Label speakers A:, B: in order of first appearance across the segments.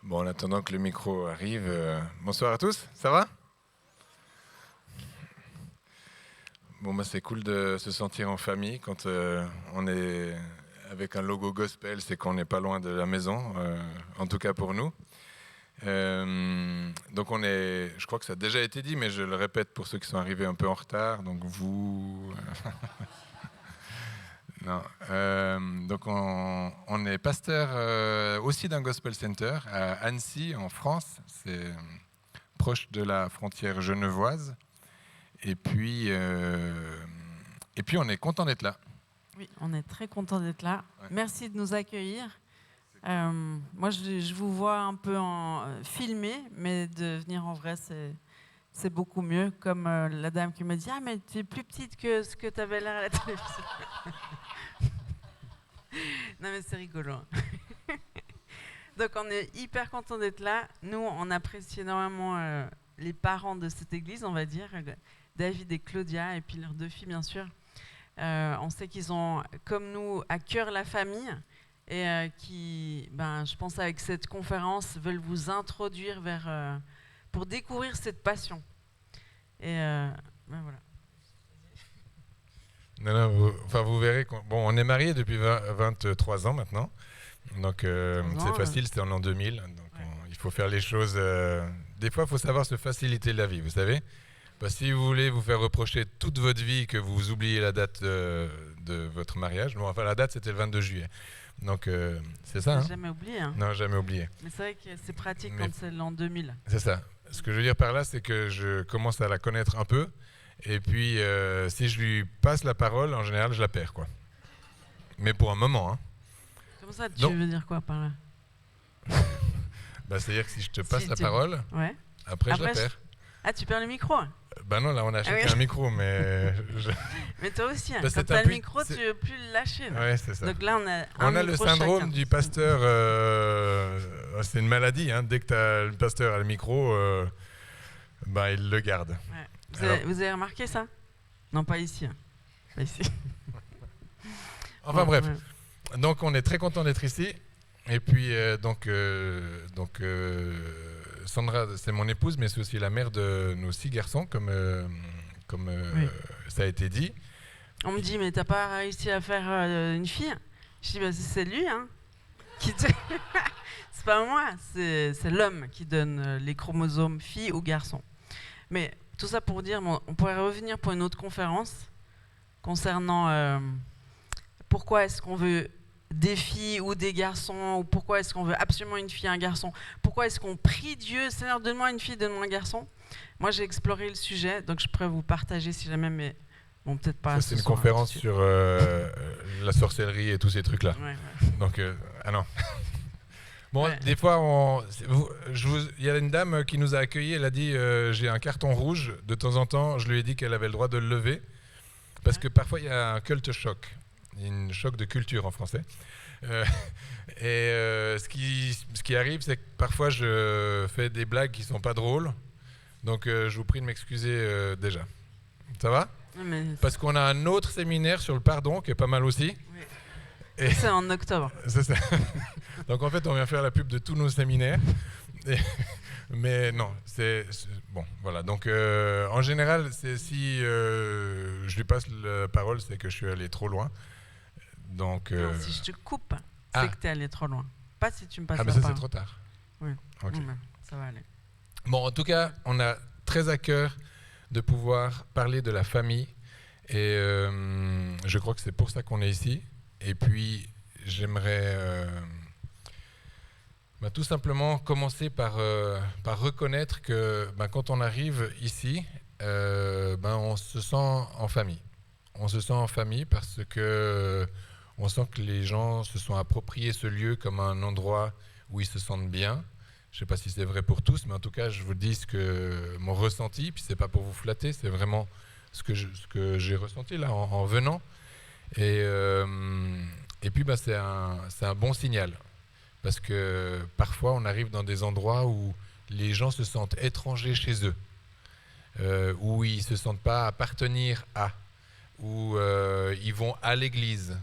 A: Bon, en attendant que le micro arrive, bonsoir à tous, ça va? Bon, bah, c'est cool de se sentir en famille quand on est avec un logo gospel, c'est qu'on n'est pas loin de la maison, en tout cas pour nous. Donc je crois que ça a déjà été dit, mais je le répète pour ceux qui sont arrivés un peu en retard, donc vous... Non. Donc on est pasteur aussi d'un gospel center à Annecy en France, c'est proche de la frontière genevoise. Et puis on est content d'être là.
B: Oui, on est très content d'être là. Ouais. Merci de nous accueillir. Moi, je vous vois un peu filmé, mais de venir en vrai, c'est beaucoup mieux. Comme la dame qui me dit « Ah, mais tu es plus petite que ce que tu avais l'air à la télévision. » Non, mais c'est rigolo. Donc, on est hyper content d'être là. Nous, on apprécie énormément les parents de cette église, on va dire, David et Claudia, et puis leurs 2 filles, bien sûr. On sait qu'ils ont, comme nous, à cœur la famille, et qui, je pense, avec cette conférence, veulent vous introduire pour découvrir cette passion. Et voilà.
A: Non, vous verrez on est mariés depuis 23 ans maintenant, donc c'est facile, c'était en l'an 2000, donc ouais. Il faut faire les choses, des fois il faut savoir se faciliter la vie, vous savez. Si vous voulez vous faire reprocher toute votre vie que vous oubliez la date de votre mariage, la date c'était le 22 juillet, donc c'est ça.
B: Jamais oublié. Hein.
A: Non, jamais oublié.
B: Mais c'est vrai que c'est pratique quand c'est l'an 2000.
A: C'est ça. Ce que je veux dire par là, c'est que je commence à la connaître un peu. Et puis, si je lui passe la parole, en général, je la perds, quoi. Mais pour un moment, hein.
B: Comment ça, tu veux dire quoi par là?
A: C'est-à-dire que si je te passe la parole,
B: ouais.
A: après je la perds.
B: Ah, tu perds le micro?
A: Non, là, on a chacun un micro, mais...
B: Mais toi aussi, hein, quand tu as le micro, tu ne veux plus le lâcher.
A: Oui, c'est ça.
B: Donc là, on a
A: le syndrome chacun. Du pasteur, c'est une maladie, hein. Dès que le pasteur a le micro, il le garde.
B: Ouais. Vous avez remarqué ça? Non, pas ici. Hein. Pas ici.
A: Enfin bref, donc on est très content d'être ici. Et puis Sandra, c'est mon épouse, mais c'est aussi la mère de nos 6 garçons, comme oui. Ça a été dit.
B: On me dit, mais t'as pas réussi à faire une fille? Je dis, c'est lui, hein. C'est pas moi, c'est l'homme qui donne les chromosomes fille ou garçon. Mais tout ça pour dire, on pourrait revenir pour une autre conférence concernant pourquoi est-ce qu'on veut des filles ou des garçons, ou pourquoi est-ce qu'on veut absolument une fille et un garçon, pourquoi est-ce qu'on prie Dieu, Seigneur, donne-moi une fille, donne-moi un garçon. Moi, j'ai exploré le sujet, donc je pourrais vous partager si jamais, mais bon, peut-être pas.
A: Ça, c'est une conférence sur la sorcellerie et tous ces trucs-là. Ouais. Donc, non. Bon, des fois, il y a une dame qui nous a accueillis, elle a dit j'ai un carton rouge, de temps en temps, je lui ai dit qu'elle avait le droit de le lever, parce que parfois, il y a un culture shock. Une choc de culture en français. Ce qui arrive, c'est que parfois je fais des blagues qui ne sont pas drôles. Donc je vous prie de m'excuser déjà. Ça va? Parce qu'on a un autre séminaire sur le pardon qui est pas mal aussi.
B: Oui. Et c'est en octobre.
A: C'est ça. Donc en fait, on vient faire la pub de tous nos séminaires. Mais non, bon, voilà. Donc en général, si je lui passe la parole, c'est que je suis allé trop loin. Donc,
B: non, si je te coupe, c'est que tu es allé trop loin. Pas si tu me passes la
A: parole.
B: parole.
A: Ah, mais ça, c'est trop tard.
B: Oui,
A: okay.
B: Ça va aller.
A: Bon, en tout cas, on a très à cœur de pouvoir parler de la famille. Et je crois que c'est pour ça qu'on est ici. Et puis, j'aimerais tout simplement commencer par reconnaître que quand on arrive ici, on se sent en famille. On se sent en famille parce que on sent que les gens se sont appropriés ce lieu comme un endroit où ils se sentent bien. Je ne sais pas si c'est vrai pour tous, mais en tout cas, je vous dis ce que mon ressenti, puis ce n'est pas pour vous flatter, c'est vraiment ce que j'ai ressenti là en venant. Et puis, c'est un bon signal. Parce que parfois, on arrive dans des endroits où les gens se sentent étrangers chez eux, où ils ne se sentent pas appartenir à, où ils vont à l'église,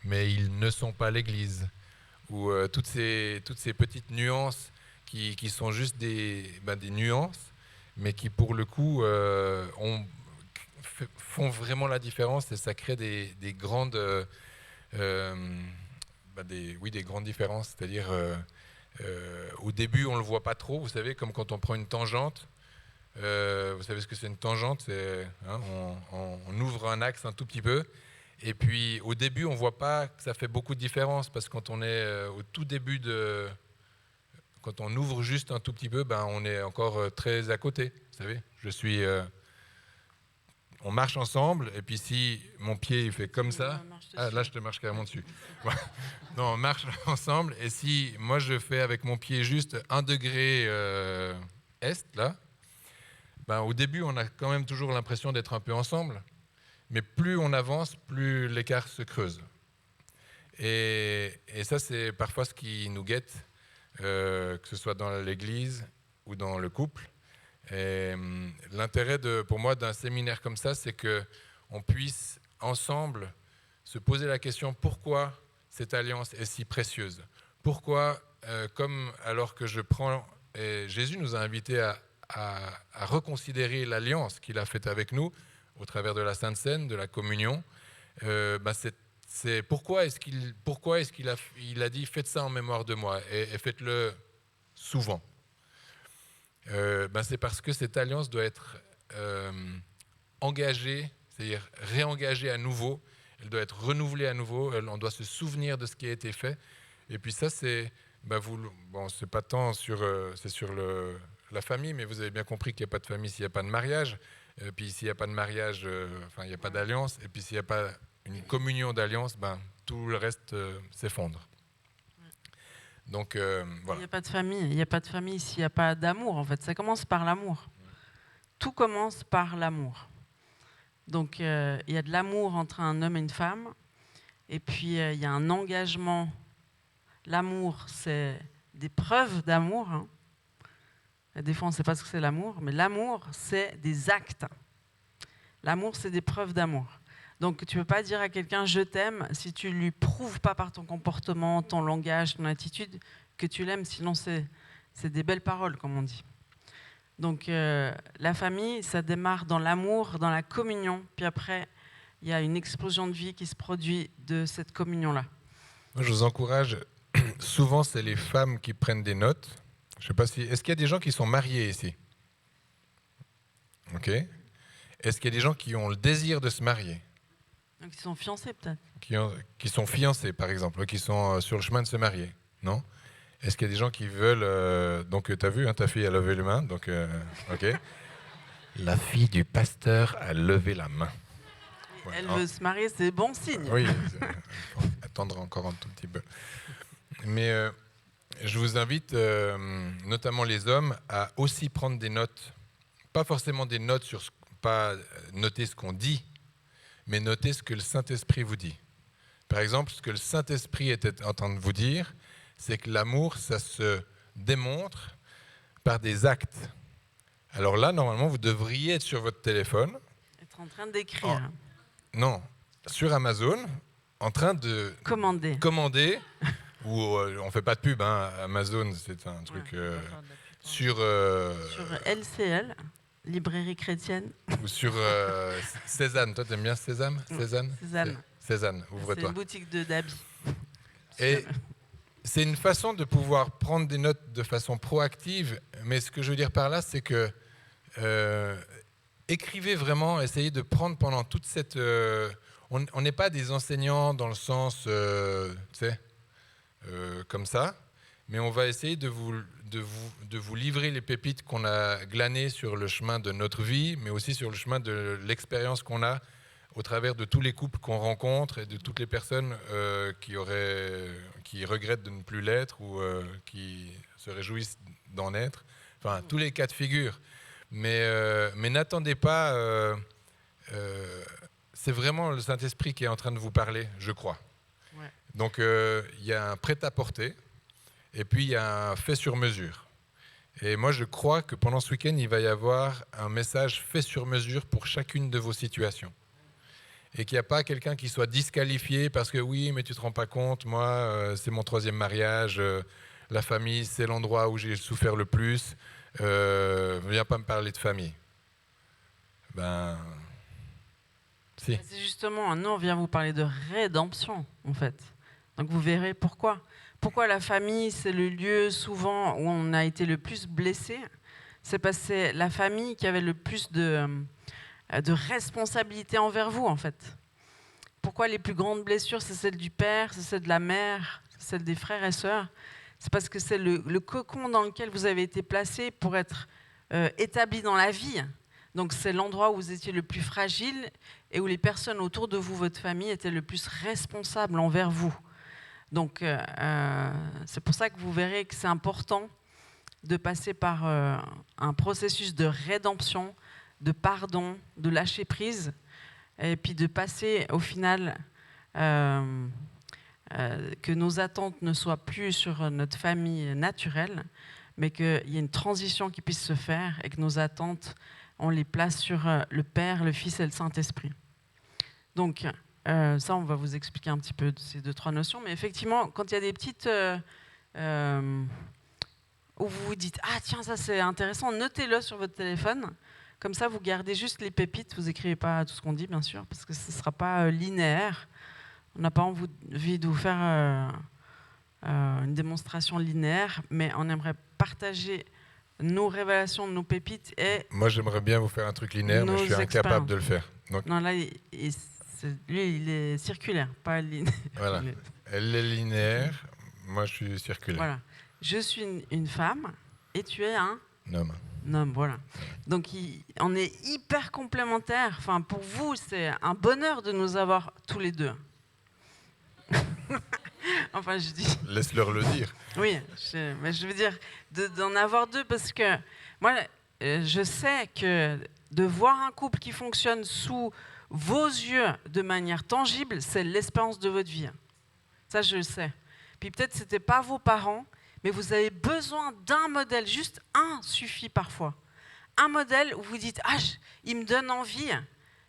A: mais ils ne sont pas l'église, où toutes ces petites nuances qui sont juste des nuances, mais qui pour le coup font vraiment la différence et ça crée des grandes, des grandes différences. C'est-à-dire, au début, on ne le voit pas trop, vous savez, comme quand on prend une tangente. Vous savez ce que c'est une tangente, on ouvre un axe un tout petit peu. Et puis, au début, on ne voit pas que ça fait beaucoup de différence, parce que quand on est au tout début quand on ouvre juste un tout petit peu, on est encore très à côté. Vous savez, on marche ensemble, et puis si mon pied il fait comme ça, là je te marche carrément dessus. Non, on marche ensemble, et si moi je fais avec mon pied juste 1 degré est, là, au début on a quand même toujours l'impression d'être un peu ensemble, mais plus on avance, plus l'écart se creuse. Et ça c'est parfois ce qui nous guette, que ce soit dans l'église ou dans le couple. Et l'intérêt pour moi d'un séminaire comme ça, c'est qu'on puisse ensemble se poser la question pourquoi cette alliance est si précieuse. Pourquoi, alors que et Jésus nous a invités à reconsidérer l'alliance qu'il a faite avec nous au travers de la Sainte Seine, de la communion. C'est pourquoi est-ce qu'il a dit faites ça en mémoire de moi et faites-le souvent. C'est parce que cette alliance doit être engagée, c'est-à-dire réengagée à nouveau, elle doit être renouvelée à nouveau, on doit se souvenir de ce qui a été fait. Et puis ça, c'est pas tant sur la famille, mais vous avez bien compris qu'il n'y a pas de famille s'il n'y a pas de mariage. Puis s'il n'y a pas de mariage, il n'y a pas d'alliance. Et puis s'il n'y a pas une communion d'alliance, tout le reste s'effondre. Donc, voilà.
B: Il n'y a pas de famille s'il n'y a pas d'amour, en fait. Ça commence par l'amour. Tout commence par l'amour. Donc, il y a de l'amour entre un homme et une femme. Et puis, il y a un engagement. L'amour, c'est des preuves d'amour. Hein. Des fois, on ne sait pas ce que c'est l'amour, mais l'amour, c'est des actes. L'amour, c'est des preuves d'amour. Donc, tu ne peux pas dire à quelqu'un « je t'aime » si tu ne lui prouves pas par ton comportement, ton langage, ton attitude que tu l'aimes. Sinon, c'est des belles paroles, comme on dit. Donc, la famille, ça démarre dans l'amour, dans la communion. Puis après, il y a une explosion de vie qui se produit de cette communion-là.
A: Moi, je vous encourage. Souvent, c'est les femmes qui prennent des notes. Je sais pas si. Est-ce qu'il y a des gens qui sont mariés ici? Ok. Est-ce qu'il y a des gens qui ont le désir de se marier?
B: Donc, ils sont fiancés, peut-être.
A: Qui sont fiancés, par exemple, qui sont sur le chemin de se marier, non? Est-ce qu'il y a des gens qui veulent... donc, tu as vu, hein, ta fille a levé les mains, donc, ok. La fille du pasteur a levé la main.
B: Ouais, elle veut se marier, c'est bon signe.
A: Oui, attendre encore un tout petit peu. Mais je vous invite, notamment les hommes, à aussi prendre des notes. Pas forcément des notes pas noter ce qu'on dit, mais notez ce que le Saint-Esprit vous dit. Par exemple, ce que le Saint-Esprit était en train de vous dire, c'est que l'amour, ça se démontre par des actes. Alors là, normalement, vous devriez être sur votre téléphone.
B: Être en train d'écrire.
A: Non, sur Amazon, en train de commander ou on ne fait pas de pub, hein, Amazon, c'est un truc sur
B: LCL. Librairie chrétienne.
A: Ou sur Cézanne. Toi, t'aimes bien Cézanne? Cézanne, ouvre-toi.
B: C'est une boutique d'habits.
A: Et c'est une façon de pouvoir prendre des notes de façon proactive. Mais ce que je veux dire par là, c'est que écrivez vraiment, essayez de prendre pendant toute cette... on n'est pas des enseignants dans le sens, comme ça. Mais on va essayer de vous livrer les pépites qu'on a glanées sur le chemin de notre vie, mais aussi sur le chemin de l'expérience qu'on a au travers de tous les couples qu'on rencontre et de toutes les personnes qui regrettent de ne plus l'être ou qui se réjouissent d'en être. Enfin, tous les cas de figure. Mais n'attendez pas... c'est vraiment le Saint-Esprit qui est en train de vous parler, je crois. Ouais. Donc, il y a un prêt-à-porter. Et puis, il y a un fait sur mesure. Et moi, je crois que pendant ce week-end, il va y avoir un message fait sur mesure pour chacune de vos situations. Et qu'il n'y a pas quelqu'un qui soit disqualifié parce que oui, mais tu ne te rends pas compte, moi, c'est mon 3e mariage, la famille, c'est l'endroit où j'ai souffert le plus. Viens pas me parler de famille. Ben, si.
B: C'est justement, nous, on vient vous parler de rédemption, en fait. Donc vous verrez pourquoi. Pourquoi la famille, c'est le lieu souvent où on a été le plus blessé. C'est parce que c'est la famille qui avait le plus de responsabilité envers vous, en fait. Pourquoi les plus grandes blessures, c'est celle du père, c'est celle de la mère, c'est celle des frères et sœurs. C'est parce que c'est le cocon dans lequel vous avez été placé pour être établi dans la vie. Donc c'est l'endroit où vous étiez le plus fragile et où les personnes autour de vous, votre famille, étaient le plus responsables envers vous. Donc c'est pour ça que vous verrez que c'est important de passer par un processus de rédemption, de pardon, de lâcher prise, et puis de passer au final que nos attentes ne soient plus sur notre famille naturelle, mais qu'il y ait une transition qui puisse se faire et que nos attentes, on les place sur le Père, le Fils et le Saint-Esprit. Donc ça, on va vous expliquer un petit peu ces 2-3 notions, mais effectivement, quand il y a des petites... où vous vous dites « Ah tiens, ça c'est intéressant », notez-le sur votre téléphone. Comme ça, vous gardez juste les pépites, vous n'écrivez pas tout ce qu'on dit, bien sûr, parce que ce ne sera pas linéaire. On n'a pas envie de vous faire une démonstration linéaire, mais on aimerait partager nos révélations, nos pépites et...
A: Moi, j'aimerais bien vous faire un truc linéaire, mais je suis incapable de le faire. Donc...
B: Non, là, lui, il est circulaire, pas linéaire.
A: Voilà. Elle est linéaire, moi, je suis circulaire.
B: Voilà. Je suis une femme et tu es un
A: homme.
B: Non, voilà. Donc, on est hyper complémentaires. Enfin, pour vous, c'est un bonheur de nous avoir tous les deux. Enfin, je dis...
A: Laisse-leur le dire.
B: Oui, mais je veux dire d'en avoir deux parce que moi, je sais que de voir un couple qui fonctionne sous vos yeux de manière tangible, c'est l'espérance de votre vie. Ça, je le sais. Puis peut-être que ce n'était pas vos parents, mais vous avez besoin d'un modèle, juste un suffit parfois. Un modèle où vous dites « Ah, il me donne envie »,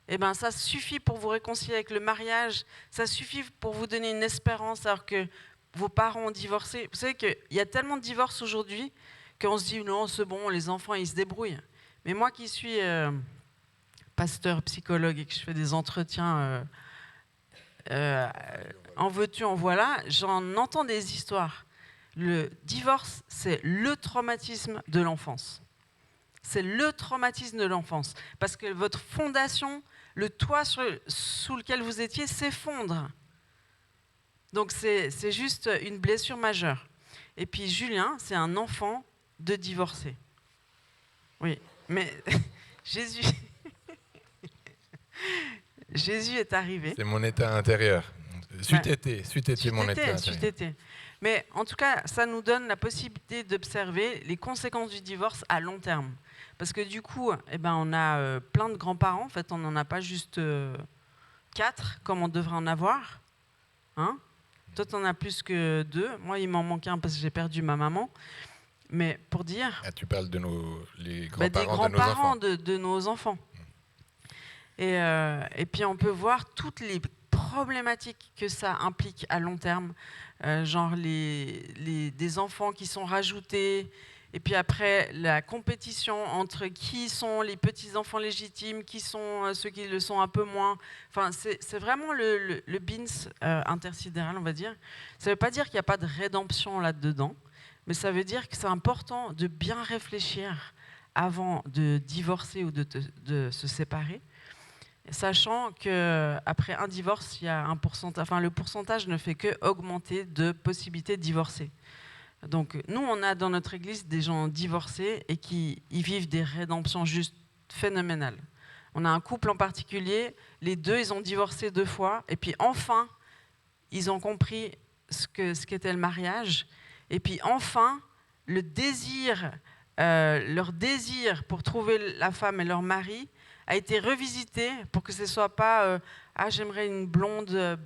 B: eh ben, ça suffit pour vous réconcilier avec le mariage, ça suffit pour vous donner une espérance alors que vos parents ont divorcé. Vous savez qu'il y a tellement de divorces aujourd'hui qu'on se dit « Non, c'est bon, les enfants, ils se débrouillent ». Mais moi qui suis pasteur, psychologue et que je fais des entretiens en veux-tu, en voilà, j'en entends des histoires. Le divorce, c'est le traumatisme de l'enfance. C'est le traumatisme de l'enfance. Parce que votre fondation, le toit sous lequel vous étiez, s'effondre. Donc c'est juste une blessure majeure. Et puis Julien, c'est un enfant de divorcé. Oui, mais Jésus... Jésus est arrivé.
A: C'est mon état intérieur. C'eût été mon état intérieur.
B: Mais en tout cas, ça nous donne la possibilité d'observer les conséquences du divorce à long terme. Parce que du coup, eh ben, on a plein de grands-parents. En fait, on n'en a pas juste 4, comme on devrait en avoir. Hein? Toi, tu en as plus que 2. Moi, il m'en manque un parce que j'ai perdu ma maman. Mais pour dire...
A: Ah, tu parles de les
B: grands-parents de nos enfants. Et puis, on peut voir toutes les problématiques que ça implique à long terme. Genre des enfants qui sont rajoutés, et puis après la compétition entre qui sont les petits-enfants légitimes, qui sont ceux qui le sont un peu moins. Enfin, c'est vraiment le bins intersidéral, on va dire. Ça ne veut pas dire qu'il n'y a pas de rédemption là-dedans, mais ça veut dire que c'est important de bien réfléchir avant de divorcer ou de se séparer, sachant qu'après un divorce, il y a le pourcentage ne fait que augmenter de possibilités de divorcer. Donc nous, on a dans notre église des gens divorcés et qui y vivent des rédemptions juste phénoménales. On a un couple en particulier, les deux, ils ont divorcé 2 fois, et puis enfin, ils ont compris ce qu'était le mariage, et puis enfin, leur désir pour trouver la femme et leur mari a été revisité pour que ce ne soit pas ah, j'aimerais une blonde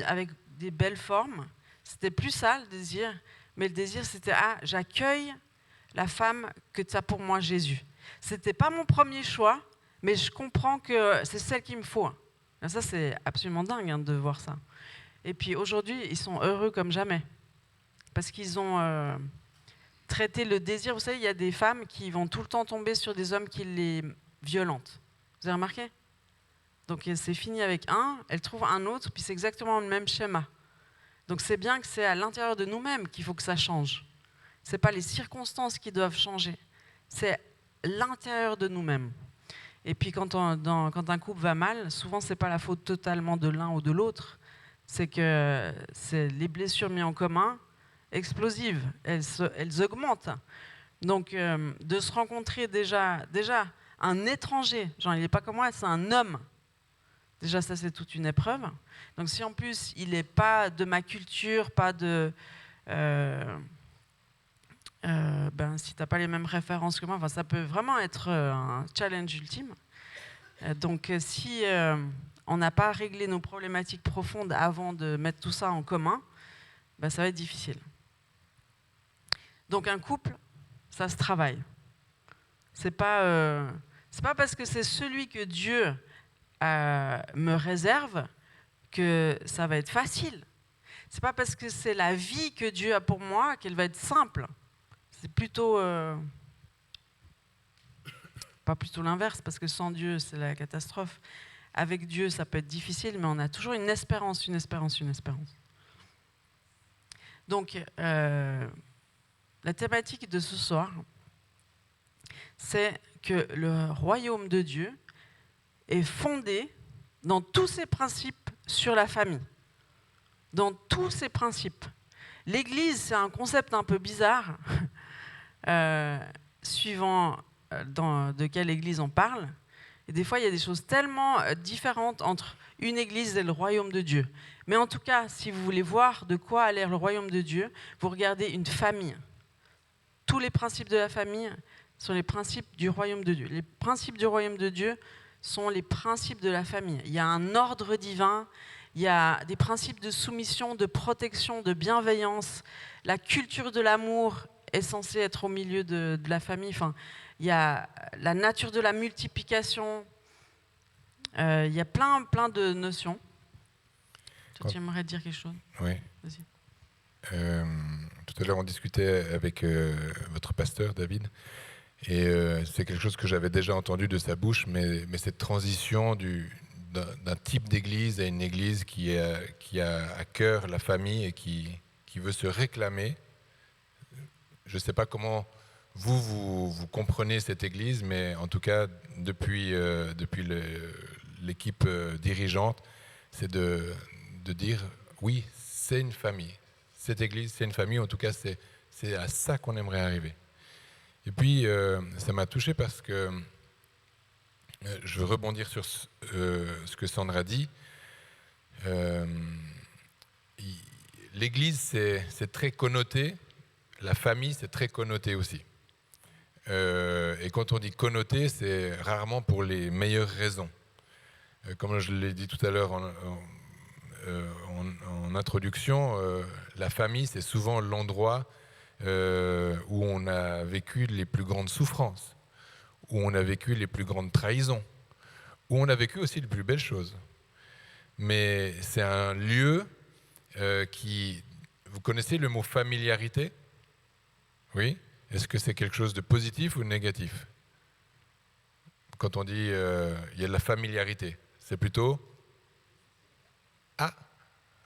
B: avec des belles formes. C'était plus ça le désir, mais le désir c'était ah, j'accueille la femme que tu as pour moi, Jésus. C'était pas mon premier choix, mais je comprends que c'est celle qu'il me faut. Ça, c'est absolument dingue de voir ça. Et puis aujourd'hui, ils sont heureux comme jamais. parce qu'ils ont traité le désir. Vous savez, il y a des femmes qui vont tout le temps tomber sur des hommes qui les violentent. Vous avez remarqué ? Donc c'est fini avec un, elles trouvent un autre, puis c'est exactement le même schéma. Donc c'est bien que c'est à l'intérieur de nous-mêmes qu'il faut que ça change. Ce n'est pas les circonstances qui doivent changer, c'est l'intérieur de nous-mêmes. Et puis quand un couple va mal, souvent ce n'est pas la faute totalement de l'un ou de l'autre, c'est que c'est les blessures mises en commun, explosives, elles augmentent. Donc de se rencontrer déjà un étranger, genre il n'est pas comme moi, c'est un homme. Déjà, ça, c'est toute une épreuve. Donc, si en plus, il n'est pas de ma culture, pas de... si tu n'as pas les mêmes références que moi, ça peut vraiment être un challenge ultime. Donc, si on n'a pas réglé nos problématiques profondes avant de mettre tout ça en commun, ça va être difficile. Donc, un couple, ça se travaille. C'est pas parce que c'est celui que Dieu me réserve que ça va être facile. C'est pas parce que c'est la vie que Dieu a pour moi qu'elle va être simple. C'est plutôt pas plutôt l'inverse, parce que sans Dieu c'est la catastrophe. Avec Dieu ça peut être difficile, mais on a toujours une espérance. Donc la thématique de ce soir, c'est que le royaume de Dieu est fondé dans tous ses principes sur la famille. Dans tous ses principes. L'Église, c'est un concept un peu bizarre, suivant de quelle Église on parle. Et des fois, il y a des choses tellement différentes entre une Église et le royaume de Dieu. Mais en tout cas, si vous voulez voir de quoi a l'air le royaume de Dieu, vous regardez une famille. Tous les principes de la famille sont les principes du royaume de Dieu. Les principes du royaume de Dieu sont les principes de la famille. Il y a un ordre divin, il y a des principes de soumission, de protection, de bienveillance. La culture de l'amour est censée être au milieu de la famille. Enfin, il y a la nature de la multiplication. Il y a plein de notions. Toi, tu aimerais dire quelque chose ?
A: Oui.
B: Vas-y.
A: Tout à l'heure, on discutait avec votre pasteur, David. Et c'est quelque chose que j'avais déjà entendu de sa bouche, mais cette transition d'un type d'église à une église qui a à cœur la famille et qui veut se réclamer. Je ne sais pas comment vous comprenez cette église, mais en tout cas, depuis l'équipe dirigeante, c'est de dire, oui, c'est une famille. Cette église, c'est une famille, en tout cas, c'est à ça qu'on aimerait arriver. Et puis, ça m'a touché parce que je veux rebondir sur ce que Sandra dit. L'Église, c'est très connoté. La famille, c'est très connoté aussi. Et quand on dit connoté, c'est rarement pour les meilleures raisons. Comme je l'ai dit tout à l'heure en introduction, la famille, c'est souvent l'endroit où on a vécu les plus grandes souffrances, où on a vécu les plus grandes trahisons, où on a vécu aussi les plus belles choses. Mais c'est un lieu qui... Vous connaissez le mot familiarité ? Oui ? Est-ce que c'est quelque chose de positif ou de négatif ? Quand on dit il y a de la familiarité, c'est plutôt... Ah,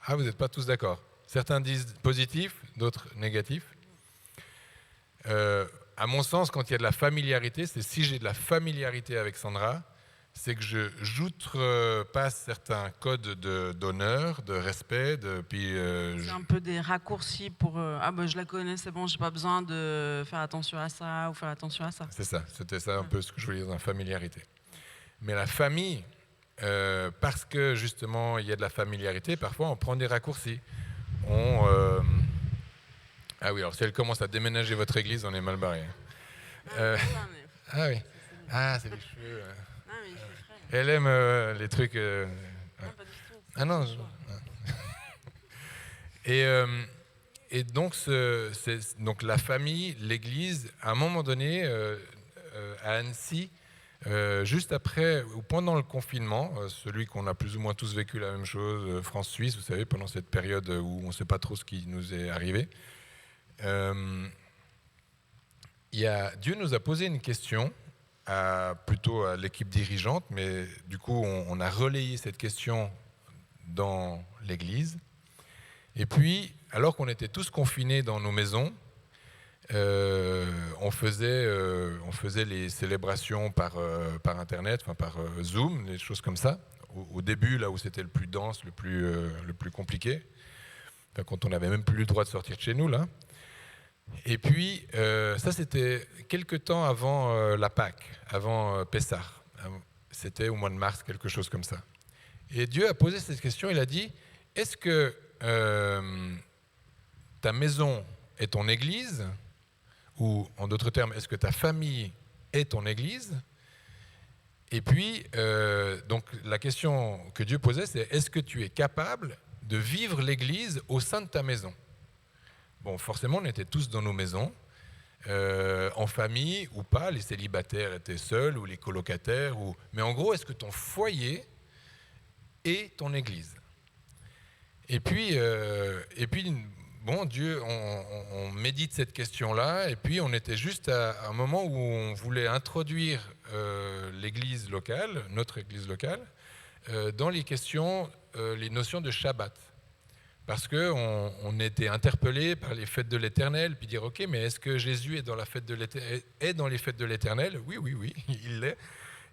A: vous n'êtes pas tous d'accord. Certains disent positif, d'autres négatif. À mon sens, quand il y a de la familiarité, c'est si j'ai de la familiarité avec Sandra, c'est que je j'outrepasse certains codes d'honneur, de respect.
B: C'est un peu des raccourcis pour je la connais, c'est bon, j'ai pas besoin de faire attention à ça ou faire attention à ça.
A: C'est ça, c'était ça un peu ce que je voulais dire dans la familiarité. Mais la famille, parce que justement il y a de la familiarité, parfois on prend des raccourcis. Ah oui, alors si elle commence à déménager votre église, on est mal barré. Ah oui. Ah, c'est les cheveux.
B: Ah, mais il fait frais.
A: Elle aime les trucs.
B: Non, pas du tout.
A: Ah non. Et donc, donc la famille, l'église, à un moment donné, à Annecy, juste après ou pendant le confinement, celui qu'on a plus ou moins tous vécu la même chose, France-Suisse, vous savez, pendant cette période où on ne sait pas trop ce qui nous est arrivé. Dieu nous a posé une question, plutôt à l'équipe dirigeante, mais du coup, on a relayé cette question dans l'Église. Et puis, alors qu'on était tous confinés dans nos maisons, on faisait les célébrations par Internet, par Zoom, des choses comme ça. Au début, là où c'était le plus dense, le plus compliqué, quand on n'avait même plus le droit de sortir de chez nous, là. Et puis, ça, c'était quelques temps avant la Pâque, avant Pessah. C'était au mois de mars, quelque chose comme ça. Et Dieu a posé cette question, il a dit, est-ce que ta maison est ton église ? Ou, en d'autres termes, est-ce que ta famille est ton église ? Et puis, donc, la question que Dieu posait, c'est, est-ce que tu es capable de vivre l'église au sein de ta maison ? Bon, forcément, on était tous dans nos maisons, en famille ou pas, les célibataires étaient seuls ou les colocataires. Mais en gros, est-ce que ton foyer est ton église ? Et puis bon, Dieu, on médite cette question-là, et puis on était juste à un moment où on voulait introduire l'église locale, notre église locale, dans les questions, les notions de Shabbat. Parce qu'on était interpellé par les fêtes de l'Éternel, puis dire, ok, mais est-ce que Jésus est dans les fêtes de l'Éternel ? Oui, il l'est.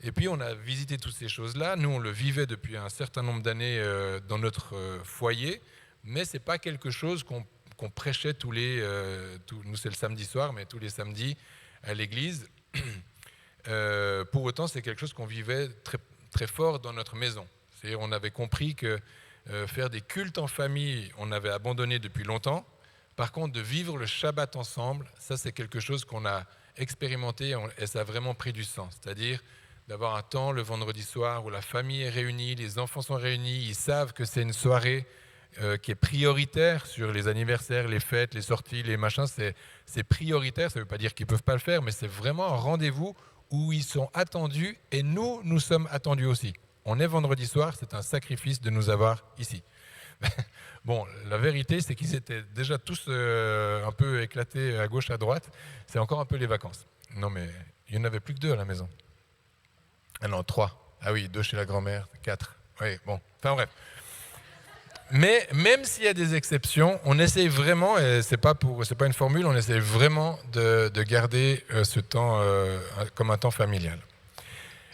A: Et puis on a visité toutes ces choses-là. Nous, on le vivait depuis un certain nombre d'années dans notre foyer, mais ce n'est pas quelque chose qu'on prêchait nous c'est le samedi soir, mais tous les samedis à l'église. Pour autant, c'est quelque chose qu'on vivait très, très fort dans notre maison. C'est-à-dire, on avait compris que faire des cultes en famille, on avait abandonné depuis longtemps. Par contre, de vivre le Shabbat ensemble, ça c'est quelque chose qu'on a expérimenté et ça a vraiment pris du sens. C'est-à-dire d'avoir un temps le vendredi soir où la famille est réunie, les enfants sont réunis, ils savent que c'est une soirée qui est prioritaire sur les anniversaires, les fêtes, les sorties, les machins. C'est prioritaire, ça ne veut pas dire qu'ils ne peuvent pas le faire, mais c'est vraiment un rendez-vous où ils sont attendus et nous sommes attendus aussi. On est vendredi soir, c'est un sacrifice de nous avoir ici. Bon, la vérité, c'est qu'ils étaient déjà tous un peu éclatés à gauche, à droite. C'est encore un peu les vacances. Non, mais il n'y en avait plus que 2 à la maison. Ah non, 3. Ah oui, 2 chez la grand-mère, 4. Oui, bon, enfin bref. Mais même s'il y a des exceptions, on essaye vraiment, et c'est pas une formule, on essaye vraiment de garder ce temps comme un temps familial.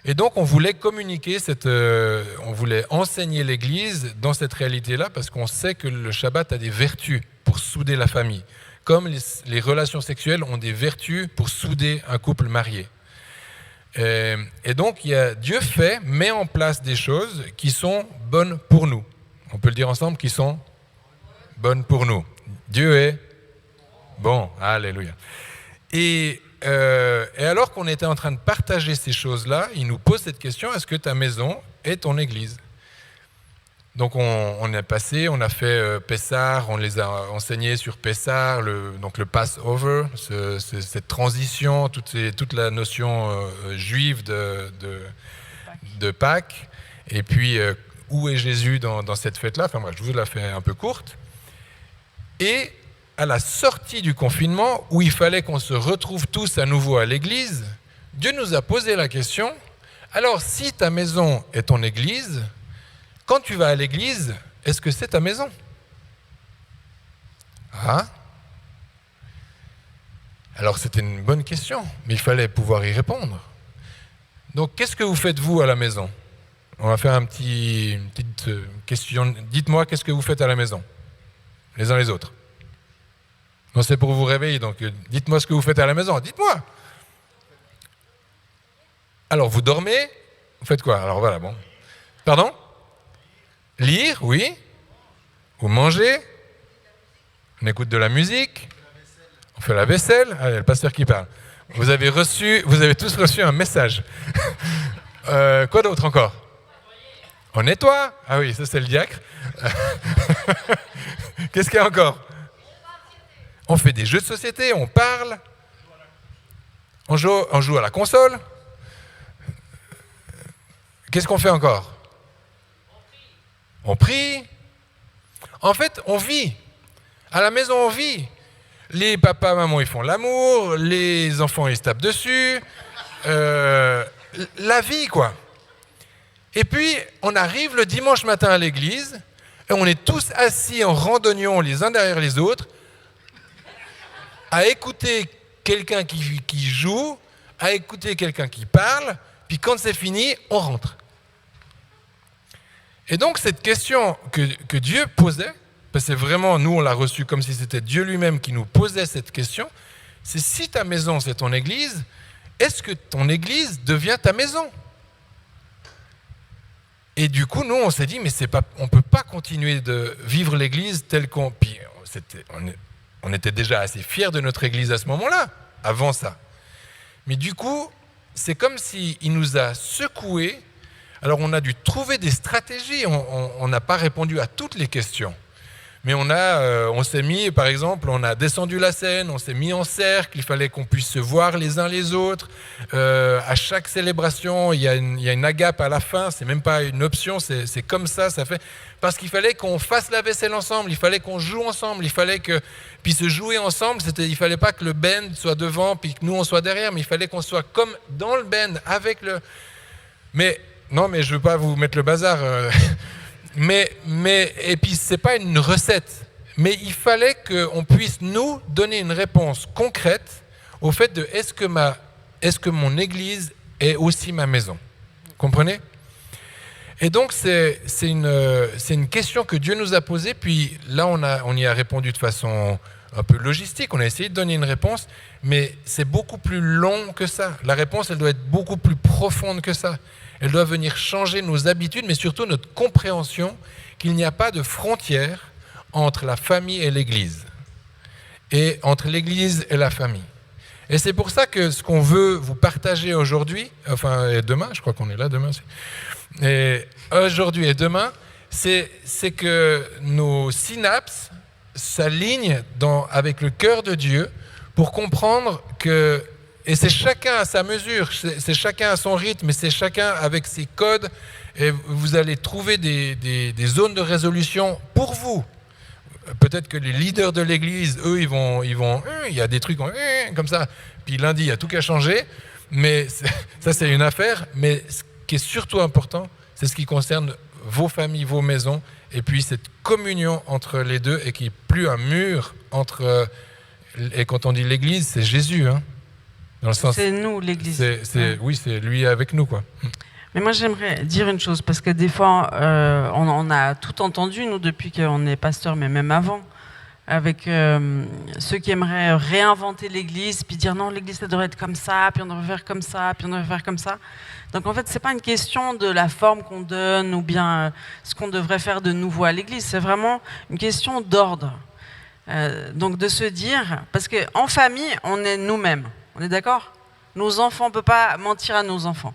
A: Et donc, on voulait communiquer, on voulait enseigner l'Église dans cette réalité-là, parce qu'on sait que le Shabbat a des vertus pour souder la famille, comme les relations sexuelles ont des vertus pour souder un couple marié. Et donc, Dieu met en place des choses qui sont bonnes pour nous. On peut le dire ensemble, qui sont bonnes pour nous. Dieu est bon. Alléluia. Et alors qu'on était en train de partager ces choses-là, il nous pose cette question, est-ce que ta maison est ton église ? Donc on est passé, on a fait Pessah, on les a enseignés sur Pessah, donc le Passover, cette transition, toute la notion juive de Pâques, et puis où est Jésus dans cette fête-là ? Enfin bref, je vous la fais un peu courte. Et à la sortie du confinement, où il fallait qu'on se retrouve tous à nouveau à l'église, Dieu nous a posé la question, alors si ta maison est ton église, quand tu vas à l'église, est-ce que c'est ta maison ? Ah ? Alors c'était une bonne question, mais il fallait pouvoir y répondre. Donc qu'est-ce que vous faites vous à la maison ? On va faire une petite question. Dites-moi, qu'est-ce que vous faites à la maison ? Les uns les autres. Non, c'est pour vous réveiller, donc dites-moi ce que vous faites à la maison, dites-moi. Alors, vous dormez ? Vous faites quoi ? Alors voilà, bon. Pardon ? Lire, oui. Vous mangez ? On écoute de la musique ? On fait la vaisselle ? Ah, il y a le pasteur qui parle. Vous avez tous reçu un message. Quoi d'autre encore ? On nettoie ? Ah oui, ça c'est le diacre. Qu'est-ce qu'il y a encore ? On fait des jeux de société, on parle, on joue à la console. Qu'est-ce qu'on fait encore ? On prie. En fait, on vit. À la maison, on vit. les papas, maman, ils font l'amour, les enfants, ils se tapent dessus. La vie, quoi. Et puis, on arrive le dimanche matin à l'église, et on est tous assis en randonnion les uns derrière les autres, à écouter quelqu'un qui joue, à écouter quelqu'un qui parle, puis quand c'est fini, on rentre. Et donc, cette question que Dieu posait, parce que vraiment, nous, on l'a reçue comme si c'était Dieu lui-même qui nous posait cette question, c'est si ta maison, c'est ton église, est-ce que ton église devient ta maison ? Et du coup, nous, on s'est dit, mais on ne peut pas continuer de vivre l'église telle qu'on... Puis, on était déjà assez fiers de notre église à ce moment-là, avant ça. Mais du coup, c'est comme s'il nous a secoués. Alors, on a dû trouver des stratégies. On n'a pas répondu à toutes les questions. Mais on s'est mis, par exemple, on a descendu la scène, on s'est mis en cercle, il fallait qu'on puisse se voir les uns les autres. À chaque célébration, il y a une agape à la fin, c'est même pas une option, c'est comme ça fait. Parce qu'il fallait qu'on fasse la vaisselle ensemble, il fallait qu'on joue ensemble, il fallait que... Puis se jouer ensemble, il fallait pas que le band soit devant, puis que nous on soit derrière, mais il fallait qu'on soit comme dans le band, avec le... Mais je veux pas vous mettre le bazar... Et puis c'est pas une recette, mais il fallait qu'on puisse nous donner une réponse concrète au fait de est-ce que mon église est aussi ma maison, comprenez ? Et donc c'est une question que Dieu nous a posée, puis là on y a répondu de façon un peu logistique, on a essayé de donner une réponse, mais c'est beaucoup plus long que ça. La réponse elle doit être beaucoup plus profonde que ça. Elle doit venir changer nos habitudes, mais surtout notre compréhension qu'il n'y a pas de frontière entre la famille et l'Église, et entre l'Église et la famille. Et c'est pour ça que ce qu'on veut vous partager aujourd'hui, et demain, je crois qu'on est là demain, et aujourd'hui et demain, c'est que nos synapses s'alignent avec le cœur de Dieu pour comprendre que... Et c'est chacun à sa mesure, c'est chacun à son rythme, et c'est chacun avec ses codes. Et vous allez trouver des zones de résolution pour vous. Peut-être que les leaders de l'église, eux, il y a des trucs comme ça. Puis lundi, il y a tout qu'à changer. Mais ça, c'est une affaire. Mais ce qui est surtout important, c'est ce qui concerne vos familles, vos maisons, et puis cette communion entre les deux, et qu'il n'y ait plus un mur entre... Et quand on dit l'église, c'est Jésus, hein. Dans le sens,
B: c'est nous, l'Église.
A: Oui, c'est lui avec nous, quoi.
B: Mais moi, j'aimerais dire une chose, parce que des fois, on a tout entendu, nous, depuis qu'on est pasteur, mais même avant, avec ceux qui aimeraient réinventer l'Église, puis dire non, l'Église, ça devrait être comme ça, puis on devrait faire comme ça, puis on devrait faire comme ça. Donc, en fait, c'est pas une question de la forme qu'on donne, ou bien ce qu'on devrait faire de nouveau à l'Église, c'est vraiment une question d'ordre. Donc, de se dire, parce qu'en famille, on est nous-mêmes. On est d'accord ? Nos enfants, on ne peut pas mentir à nos enfants.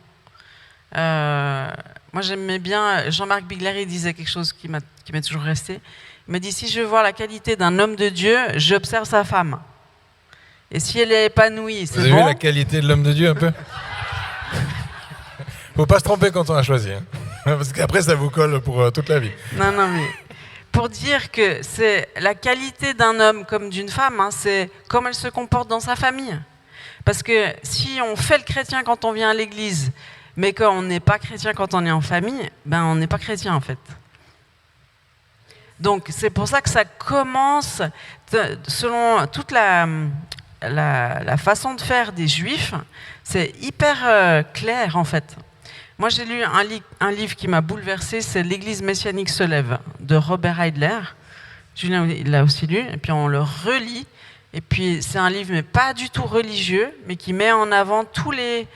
B: Moi, j'aimais bien, Jean-Marc Bigler, il disait quelque chose qui m'est toujours resté. Il m'a dit, si je veux voir la qualité d'un homme de Dieu, j'observe sa femme. Et si elle est épanouie, c'est bon.
A: Vous avez vu la qualité de l'homme de Dieu un peu ? Faut pas se tromper quand on a choisi. Hein. Parce qu'après, ça vous colle pour toute la vie.
B: Non, mais... Pour dire que c'est la qualité d'un homme comme d'une femme, hein, c'est comment elle se comporte dans sa famille. Parce que si on fait le chrétien quand on vient à l'église, mais qu'on n'est pas chrétien quand on est en famille, ben on n'est pas chrétien en fait. Donc c'est pour ça que ça commence, selon toute la façon de faire des Juifs, c'est hyper clair en fait. Moi j'ai lu un livre qui m'a bouleversée, c'est L'Église messianique se lève, de Robert Heidler. Julien il l'a aussi lu, et puis on le relit. Et puis c'est un livre mais pas du tout religieux, mais qui met en avant toutes les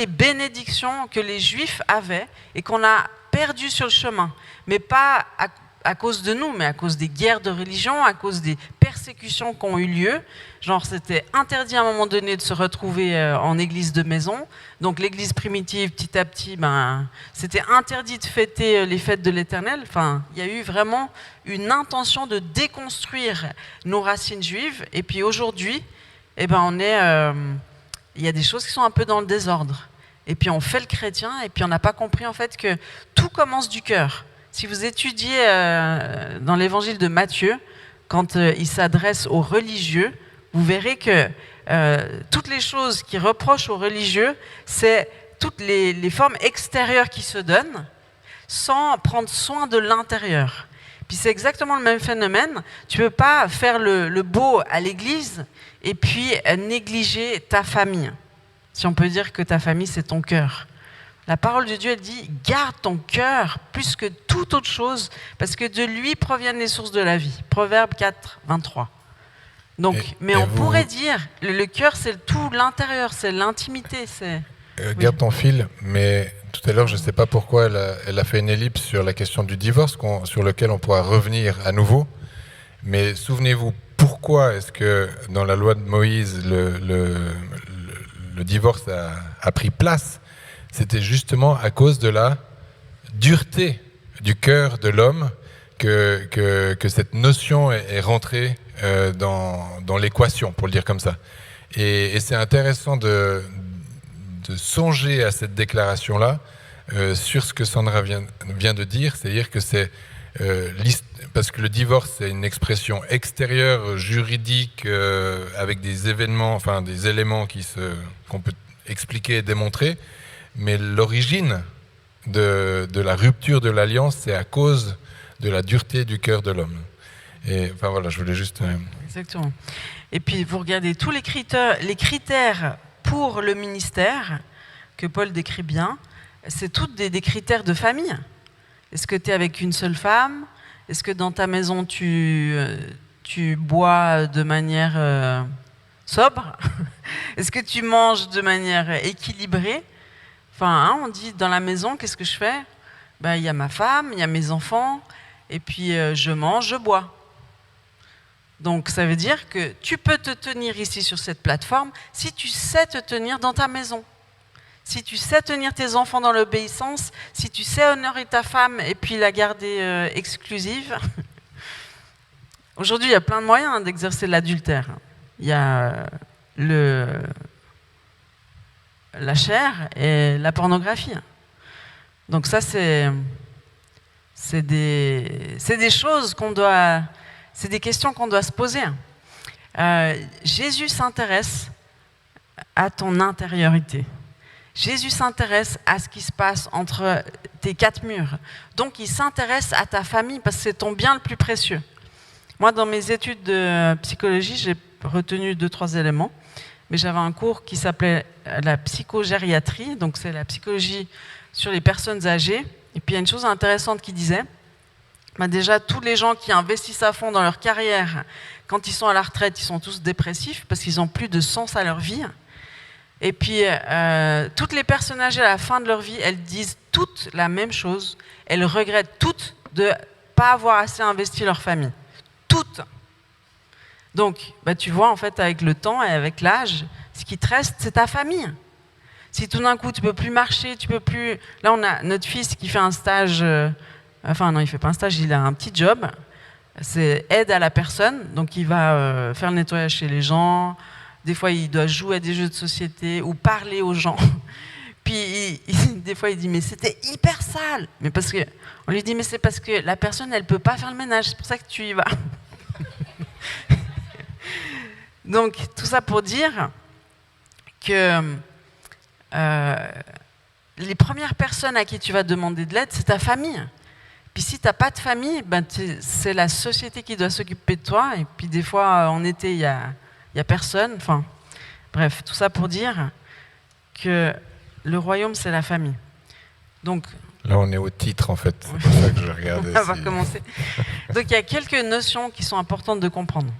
B: bénédictions que les Juifs avaient et qu'on a perdues sur le chemin. Mais pas à cause de nous, mais à cause des guerres de religion, à cause des persécutions qui ont eu lieu. Genre c'était interdit à un moment donné de se retrouver en église de maison. Donc l'église primitive, petit à petit, c'était interdit de fêter les fêtes de l'Éternel. Enfin, il y a eu vraiment une intention de déconstruire nos racines juives. Et puis aujourd'hui, il y a des choses qui sont un peu dans le désordre. Et puis on fait le chrétien, et puis on n'a pas compris en fait que tout commence du cœur. Si vous étudiez dans l'évangile de Matthieu, quand il s'adresse aux religieux, vous verrez que toutes les choses qu'il reproche aux religieux, c'est toutes les formes extérieures qui se donnent sans prendre soin de l'intérieur. Puis c'est exactement le même phénomène. Tu ne peux pas faire le beau à l'église et puis négliger ta famille. Si on peut dire que ta famille, c'est ton cœur. La parole de Dieu, elle dit, garde ton cœur plus que toute autre chose, parce que de lui proviennent les sources de la vie. Proverbe 4, 23. Donc, mais on pourrait dire, le cœur, c'est tout l'intérieur, c'est l'intimité.
A: Garde ton fil, mais tout à l'heure, je ne sais pas pourquoi elle a fait une ellipse sur la question du divorce, sur lequel on pourra revenir à nouveau. Mais souvenez-vous, pourquoi est-ce que dans la loi de Moïse, le divorce a pris place? C'était justement à cause de la dureté du cœur de l'homme que cette notion est rentrée dans l'équation, pour le dire comme ça. Et c'est intéressant de songer à cette déclaration-là sur ce que Sandra vient de dire, c'est-à-dire que c'est parce que le divorce, c'est une expression extérieure, juridique, avec des événements, enfin des éléments qu'on peut expliquer et démontrer, mais l'origine de la rupture de l'alliance, c'est à cause de la dureté du cœur de l'homme. Et enfin voilà, je voulais juste...
B: Exactement. Et puis vous regardez tous les critères pour le ministère que Paul décrit bien, c'est tous des critères de famille. Est-ce que tu es avec une seule femme? Est-ce que dans ta maison tu bois de manière sobre? Est-ce que tu manges de manière équilibrée? Enfin, on dit dans la maison, qu'est-ce que je fais? Il y a ma femme, il y a mes enfants, et puis je mange, je bois. Donc ça veut dire que tu peux te tenir ici sur cette plateforme si tu sais te tenir dans ta maison. Si tu sais tenir tes enfants dans l'obéissance, si tu sais honorer ta femme et puis la garder exclusive. Aujourd'hui, il y a plein de moyens d'exercer l'adultère. Il y a la chair et la pornographie. Donc ça, c'est des choses c'est des questions qu'on doit se poser. Jésus s'intéresse à ton intériorité. Jésus s'intéresse à ce qui se passe entre tes quatre murs. Donc il s'intéresse à ta famille parce que c'est ton bien le plus précieux. Moi, dans mes études de psychologie, j'ai retenu 2-3 éléments. Mais j'avais un cours qui s'appelait la psychogériatrie, donc c'est la psychologie sur les personnes âgées. Et puis il y a une chose intéressante qui disait, déjà tous les gens qui investissent à fond dans leur carrière, quand ils sont à la retraite, ils sont tous dépressifs parce qu'ils n'ont plus de sens à leur vie. Et puis toutes les personnes âgées à la fin de leur vie, elles disent toutes la même chose. Elles regrettent toutes de ne pas avoir assez investi leur famille. Toutes. Donc, tu vois, en fait, avec le temps et avec l'âge, ce qui te reste, c'est ta famille. Si tout d'un coup, tu ne peux plus marcher, tu peux plus... Là, on a notre fils qui fait un stage... Enfin, non, il ne fait pas un stage, il a un petit job. C'est aide à la personne. Donc, il va faire le nettoyage chez les gens. Des fois, il doit jouer à des jeux de société ou parler aux gens. Puis, des fois, il dit, mais c'était hyper sale. Mais parce que... On lui dit, mais c'est parce que la personne, elle ne peut pas faire le ménage. C'est pour ça que tu y vas. Donc, tout ça pour dire que les premières personnes à qui tu vas demander de l'aide, c'est ta famille. Puis si tu n'as pas de famille, c'est la société qui doit s'occuper de toi. Et puis des fois, en été, il n'y a personne. Enfin, bref, tout ça pour dire que le royaume, c'est la famille. Donc,
A: là, on est au titre, en fait. C'est pour ça que je regardais.
B: On va commencer. Donc, il y a quelques notions qui sont importantes de comprendre.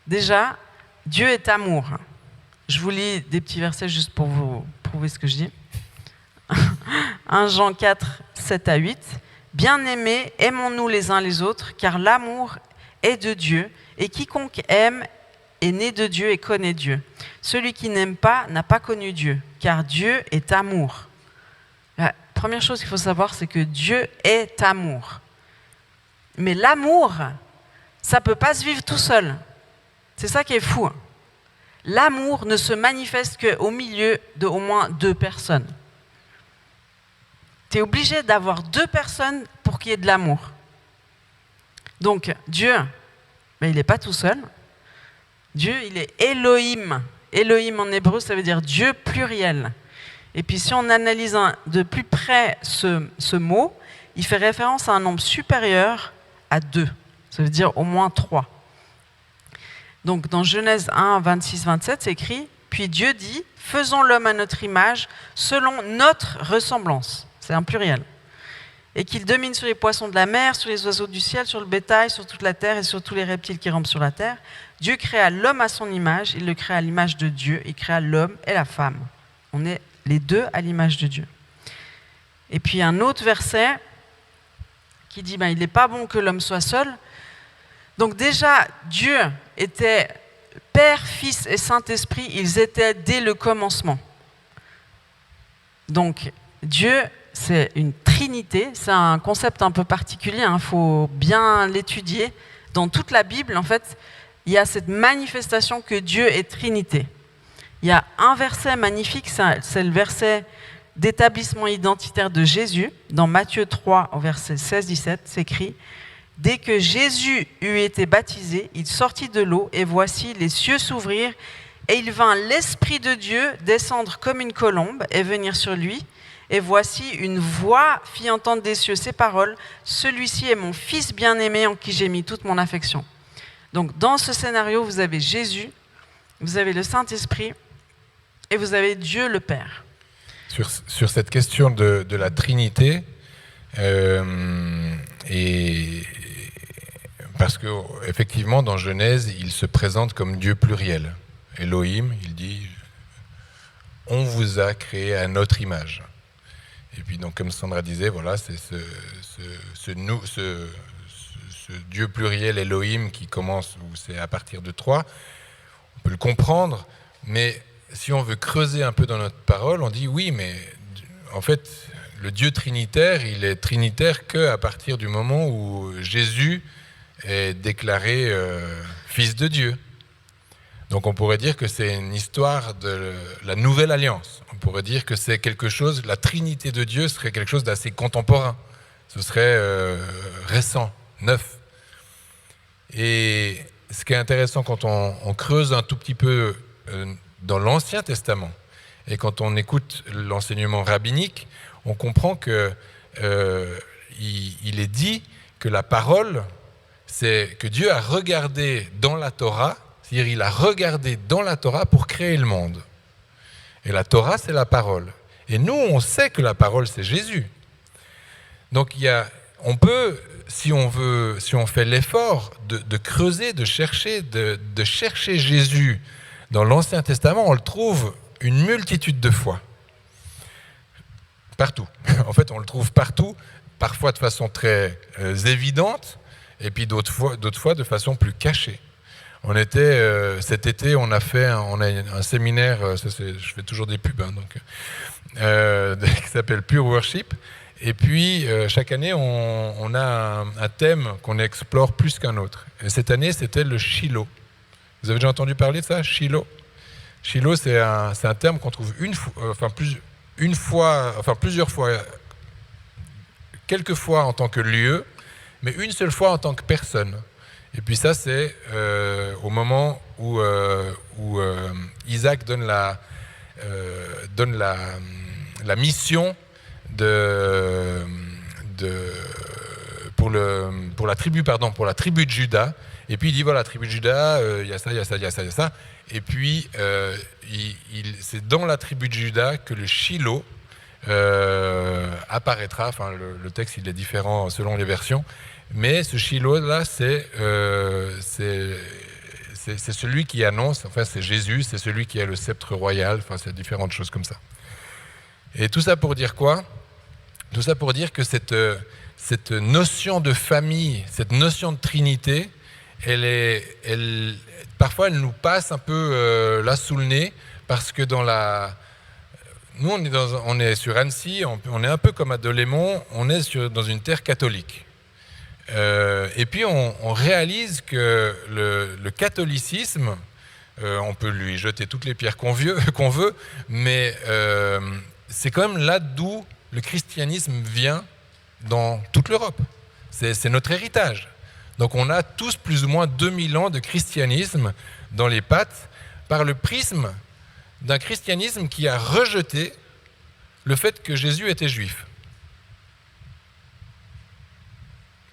B: Déjà, Dieu est amour. Je vous lis des petits versets juste pour vous prouver ce que je dis. 1 Jean 4, 7 à 8. Bien-aimés, aimons-nous les uns les autres, car l'amour est de Dieu, et quiconque aime est né de Dieu et connaît Dieu. Celui qui n'aime pas n'a pas connu Dieu, car Dieu est amour. La première chose qu'il faut savoir, c'est que Dieu est amour. Mais l'amour, ça ne peut pas se vivre tout seul. C'est ça qui est fou. L'amour ne se manifeste qu'au milieu d'au moins 2 personnes. Tu es obligé d'avoir 2 personnes pour qu'il y ait de l'amour. Donc, Dieu, Ben, il n'est pas tout seul. Dieu, il est Elohim. Elohim en hébreu, ça veut dire Dieu pluriel. Et puis si on analyse de plus près ce mot, il fait référence à un nombre supérieur à 2. Ça veut dire au moins 3. Donc dans Genèse 1, 26, 27, c'est écrit « Puis Dieu dit, faisons l'homme à notre image, selon notre ressemblance. » C'est un pluriel. « Et qu'il domine sur les poissons de la mer, sur les oiseaux du ciel, sur le bétail, sur toute la terre et sur tous les reptiles qui rampent sur la terre. Dieu créa l'homme à son image, il le créa à l'image de Dieu, il créa l'homme et la femme. » On est les deux à l'image de Dieu. Et puis un autre verset qui dit il n'est pas bon que l'homme soit seul. Donc déjà, Dieu était Père, Fils et Saint-Esprit, ils étaient dès le commencement. Donc Dieu, c'est une trinité, c'est un concept un peu particulier, il faut bien l'étudier. Dans toute la Bible, en fait, il y a cette manifestation que Dieu est trinité. Il y a un verset magnifique, c'est le verset d'établissement identitaire de Jésus. Dans Matthieu 3, au verset 16-17, c'est écrit « Dès que Jésus eut été baptisé, il sortit de l'eau, et voici, les cieux s'ouvrirent, et il vint l'Esprit de Dieu descendre comme une colombe et venir sur lui. Et voici, une voix fit entendre des cieux ces paroles, « Celui-ci est mon Fils bien-aimé en qui j'ai mis toute mon affection. » Donc dans ce scénario, vous avez Jésus, vous avez le Saint-Esprit, et vous avez Dieu le Père.
A: Sur cette question de la Trinité, et parce qu'effectivement, dans Genèse, il se présente comme Dieu pluriel. Elohim, il dit « On vous a créé à notre image ». Et puis, donc, comme Sandra disait, voilà, c'est ce Dieu pluriel Elohim qui commence, où c'est à partir de 3. On peut le comprendre, mais si on veut creuser un peu dans notre parole, on dit oui, mais en fait, le Dieu trinitaire, il est trinitaire qu'à partir du moment où Jésus est déclaré fils de Dieu. Donc on pourrait dire que c'est une histoire de la nouvelle alliance. On pourrait dire que c'est quelque chose, la Trinité de Dieu serait quelque chose d'assez contemporain. Ce serait récent, neuf. Et ce qui est intéressant quand on creuse un tout petit peu dans l'Ancien Testament, et quand on écoute l'enseignement rabbinique, on comprend que il est dit que la parole, c'est que Dieu a regardé dans la Torah, c'est-à-dire il a regardé dans la Torah pour créer le monde. Et la Torah, c'est la parole. Et nous, on sait que la parole, c'est Jésus. Donc on peut, si on fait l'effort de creuser, de chercher Jésus dans l'Ancien Testament, on le trouve une multitude de fois. Partout. En fait, on le trouve partout, parfois de façon très évidente, et puis d'autres fois de façon plus cachée. Cet été, on a un séminaire, je fais toujours des pubs, qui s'appelle Pure Worship. Et puis, chaque année, on a un thème qu'on explore plus qu'un autre. Et cette année, c'était le Shiloh. Vous avez déjà entendu parler de ça, Shiloh? Shiloh, c'est un terme qu'on trouve plusieurs fois, quelques fois en tant que lieu, mais une seule fois en tant que personne. Et puis ça, c'est au moment où Isaac donne la mission pour la tribu de Juda. Et puis il dit voilà, la tribu de Juda, il y a ça, il y a ça, il y a ça, il y a ça. Et puis c'est dans la tribu de Juda que le Shiloh apparaîtra. Enfin, le texte il est différent selon les versions. Mais ce Shiloh-là, c'est celui qui annonce, enfin c'est Jésus, c'est celui qui a le sceptre royal, enfin c'est différentes choses comme ça. Et tout ça pour dire quoi? Tout ça pour dire que cette notion de famille, cette notion de Trinité, parfois elle nous passe un peu là sous le nez, parce que nous on est sur Annecy, on est un peu comme à Delémont, on est dans une terre catholique. Et puis on réalise que le catholicisme, on peut lui jeter toutes les pierres qu'on veut, mais c'est quand même là d'où le christianisme vient dans toute l'Europe. C'est notre héritage. Donc on a tous plus ou moins 2000 ans de christianisme dans les pattes par le prisme d'un christianisme qui a rejeté le fait que Jésus était juif.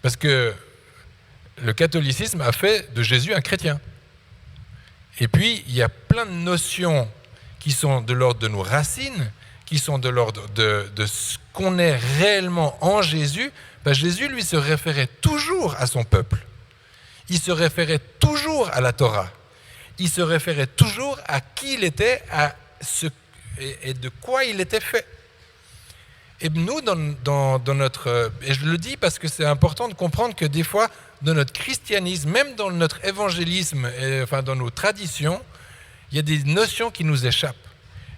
A: Parce que le catholicisme a fait de Jésus un chrétien. Et puis, il y a plein de notions qui sont de l'ordre de nos racines, qui sont de l'ordre de ce qu'on est réellement en Jésus. Ben, Jésus, lui, se référait toujours à son peuple. Il se référait toujours à la Torah. Il se référait toujours à qui il était, et de quoi il était fait. Et nous, dans notre... Et je le dis parce que c'est important de comprendre que des fois, dans notre christianisme, même dans notre évangélisme, enfin dans nos traditions, il y a des notions qui nous échappent.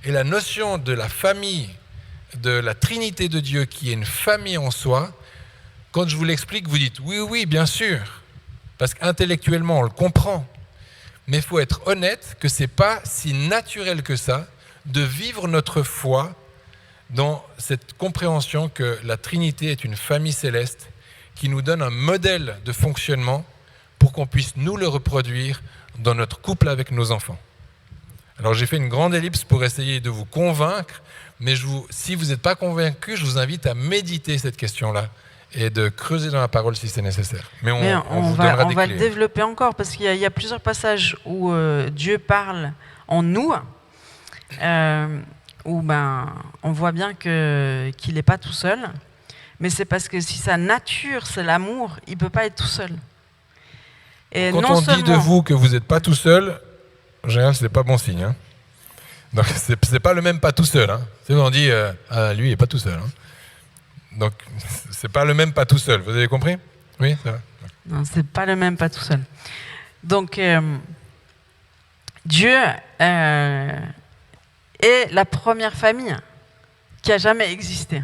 A: Et la notion de la famille, de la Trinité de Dieu, qui est une famille en soi, quand je vous l'explique, vous dites « oui, bien sûr », parce qu'intellectuellement, on le comprend. Mais il faut être honnête que ce n'est pas si naturel que ça de vivre notre foi dans cette compréhension que la Trinité est une famille céleste qui nous donne un modèle de fonctionnement pour qu'on puisse nous le reproduire dans notre couple avec nos enfants. Alors j'ai fait une grande ellipse pour essayer de vous convaincre, mais si vous n'êtes pas convaincu, je vous invite à méditer cette question-là et de creuser dans la parole si c'est nécessaire. Mais on vous donnera des clés.
B: On va le développer encore parce qu'il y a plusieurs passages où Dieu parle en nous, où on voit bien qu'il n'est pas tout seul. Mais c'est parce que si sa nature, c'est l'amour, il ne peut pas être tout seul. Et
A: quand on dit de vous que vous n'êtes pas tout seul, en général, ce n'est pas bon signe. Hein. Donc, ce n'est pas le même pas tout seul. Hein. C'est on dit, lui, il n'est pas tout seul. Hein. Donc, ce n'est pas le même pas tout seul. Vous avez compris ? Oui, ça va.
B: Non, ce n'est pas le même pas tout seul. Donc, Dieu est la première famille qui a jamais existé.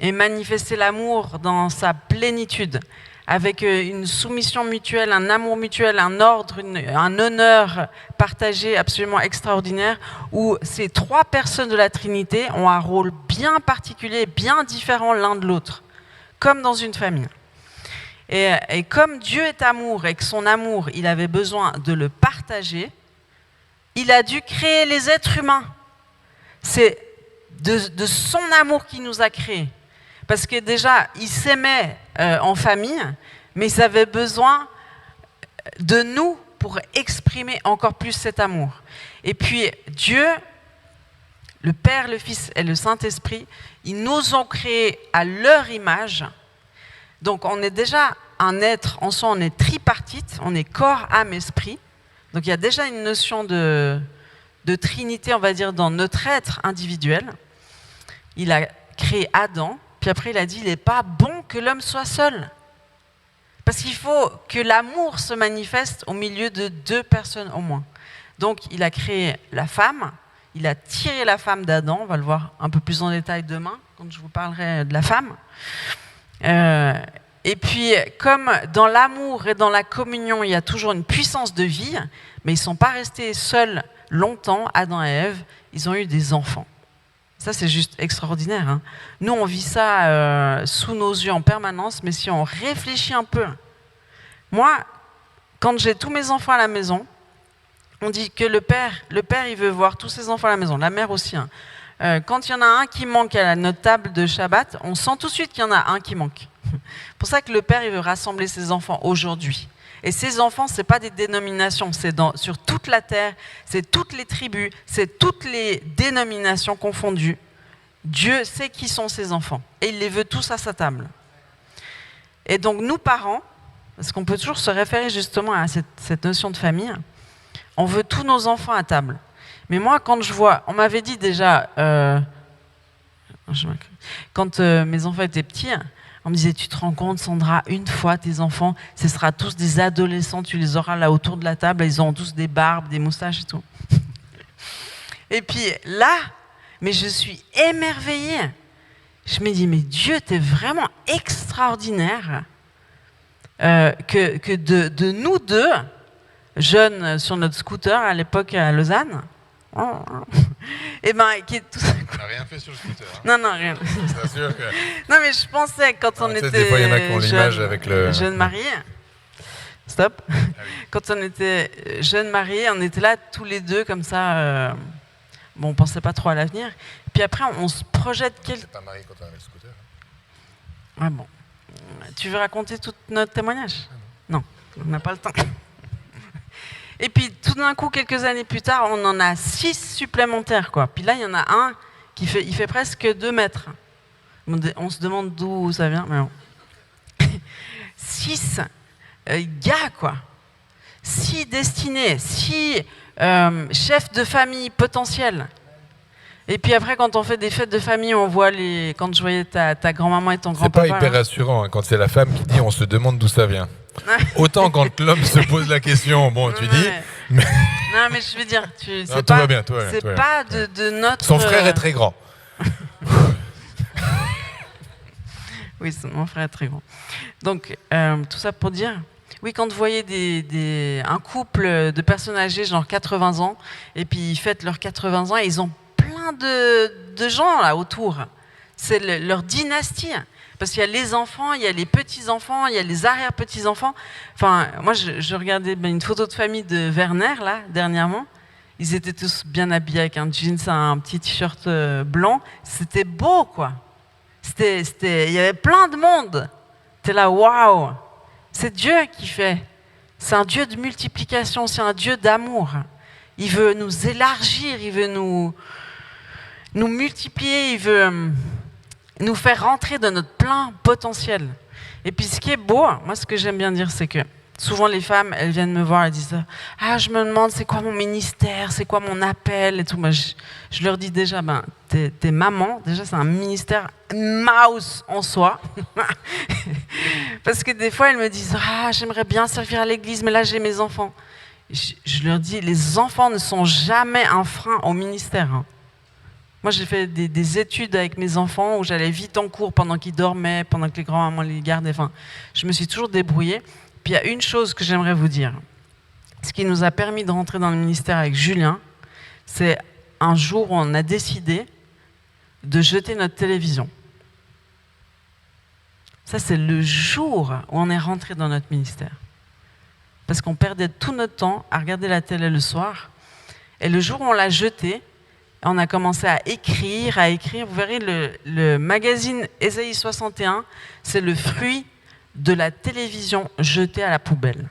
B: Et manifester l'amour dans sa plénitude, avec une soumission mutuelle, un amour mutuel, un ordre, un honneur partagé absolument extraordinaire, où ces trois personnes de la Trinité ont un rôle bien particulier, bien différent l'un de l'autre, comme dans une famille. Et comme Dieu est amour et que son amour, il avait besoin de le partager, il a dû créer les êtres humains. C'est de son amour qu'il nous a créés. Parce que déjà, ils s'aimaient en famille, mais ils avaient besoin de nous pour exprimer encore plus cet amour. Et puis Dieu, le Père, le Fils et le Saint-Esprit, ils nous ont créés à leur image. Donc on est déjà un être, en soi on est tripartite, on est corps, âme, esprit. Donc il y a déjà une notion de Trinité, on va dire, dans notre être individuel. Il a créé Adam. Puis après, il a dit, il n'est pas bon que l'homme soit seul. Parce qu'il faut que l'amour se manifeste au milieu de deux personnes au moins. Donc, il a créé la femme, il a tiré la femme d'Adam, on va le voir un peu plus en détail demain, quand je vous parlerai de la femme. Et puis, comme dans l'amour et dans la communion, il y a toujours une puissance de vie, mais ils ne sont pas restés seuls longtemps, Adam et Ève, ils ont eu des enfants. Ça, c'est juste extraordinaire. Hein. Nous, on vit ça sous nos yeux en permanence, mais si on réfléchit un peu. Moi, quand j'ai tous mes enfants à la maison, on dit que le père, il veut voir tous ses enfants à la maison, la mère aussi. Hein. Quand il y en a un qui manque à notre table de Shabbat, on sent tout de suite qu'il y en a un qui manque. C'est pour ça que le père, il veut rassembler ses enfants aujourd'hui. Et ces enfants, ce n'est pas des dénominations, c'est sur toute la terre, c'est toutes les tribus, c'est toutes les dénominations confondues. Dieu sait qui sont ses enfants et il les veut tous à sa table. Et donc nous, parents, parce qu'on peut toujours se référer justement à cette notion de famille, on veut tous nos enfants à table. Mais moi, quand je vois, on m'avait dit déjà, quand mes enfants étaient petits, on me disait, tu te rends compte, Sandra, une fois, tes enfants, ce sera tous des adolescents, tu les auras là autour de la table, ils auront tous des barbes, des moustaches et tout. Et puis là, mais je suis émerveillée. Je me dis, mais Dieu, t'es vraiment extraordinaire que de nous deux, jeunes sur notre scooter à l'époque à Lausanne, et qui est tout ça.
A: On n'a rien fait sur le scooter. Hein.
B: Non, rien.
A: C'est sûr que...
B: Non, mais je pensais quand on était
A: des fois, il y en a qui ont l'image avec le...
B: jeune marié, stop.
A: Ah oui.
B: Quand on était jeunes mariés, on était là tous les deux comme ça. Bon, on pensait pas trop à l'avenir. Puis après, on se projette.
A: C'est pas marié quand on avait le scooter.
B: Ah bon. Tu veux raconter tout notre témoignage? Non, on n'a pas le temps. Et puis tout d'un coup, quelques années plus tard, on en a 6 supplémentaires, quoi. Puis là, il y en a un il fait presque 2 mètres. On se demande d'où ça vient, mais non. 6 gars, quoi. 6 destinés, 6 chefs de famille potentiels. Et puis après, quand on fait des fêtes de famille, on voit quand je voyais ta grand-maman et ton grand-papa.
A: C'est pas hyper rassurant quand c'est la femme qui dit on se demande d'où ça vient. Autant quand l'homme se pose la question, bon, tu dis. Mais...
B: Non, mais je veux dire,
A: tout va bien, tout va bien.
B: C'est pas de notre.
A: Son frère est très grand.
B: Oui, mon frère est très grand. Donc, tout ça pour dire. Oui, quand vous voyez un couple de personnes âgées, genre 80 ans, et puis ils fêtent leurs 80 ans, et ils ont plein de gens là autour. C'est leur dynastie. Parce qu'il y a les enfants, il y a les petits-enfants, il y a les arrière-petits-enfants. Enfin, moi, je regardais une photo de famille de Werner, là, dernièrement. Ils étaient tous bien habillés avec un jeans, un petit t-shirt blanc. C'était beau, quoi. Il y avait plein de monde. T'es là, waouh! C'est Dieu qui fait. C'est un Dieu de multiplication, c'est un Dieu d'amour. Il veut nous élargir, il veut nous multiplier, il veut nous faire rentrer dans notre plein potentiel. Et puis ce qui est beau, moi ce que j'aime bien dire, c'est que souvent les femmes, elles viennent me voir et disent « Ah, je me demande c'est quoi mon ministère, c'est quoi mon appel ?» et tout. Moi, je leur dis déjà, t'es maman, déjà c'est un ministère mouse en soi. Parce que des fois, elles me disent « Ah, j'aimerais bien servir à l'église, mais là j'ai mes enfants. » Je leur dis, les enfants ne sont jamais un frein au ministère. Hein. Moi, j'ai fait des études avec mes enfants où j'allais vite en cours pendant qu'ils dormaient, pendant que les grands-mamans les gardaient. Enfin, je me suis toujours débrouillée. Puis il y a une chose que j'aimerais vous dire. Ce qui nous a permis de rentrer dans le ministère avec Julien, c'est un jour où on a décidé de jeter notre télévision. Ça, c'est le jour où on est rentré dans notre ministère. Parce qu'on perdait tout notre temps à regarder la télé le soir. Et le jour où on l'a jeté, on a commencé à écrire. Vous verrez, le magazine Ésaïe 61, c'est le fruit de la télévision jetée à la poubelle.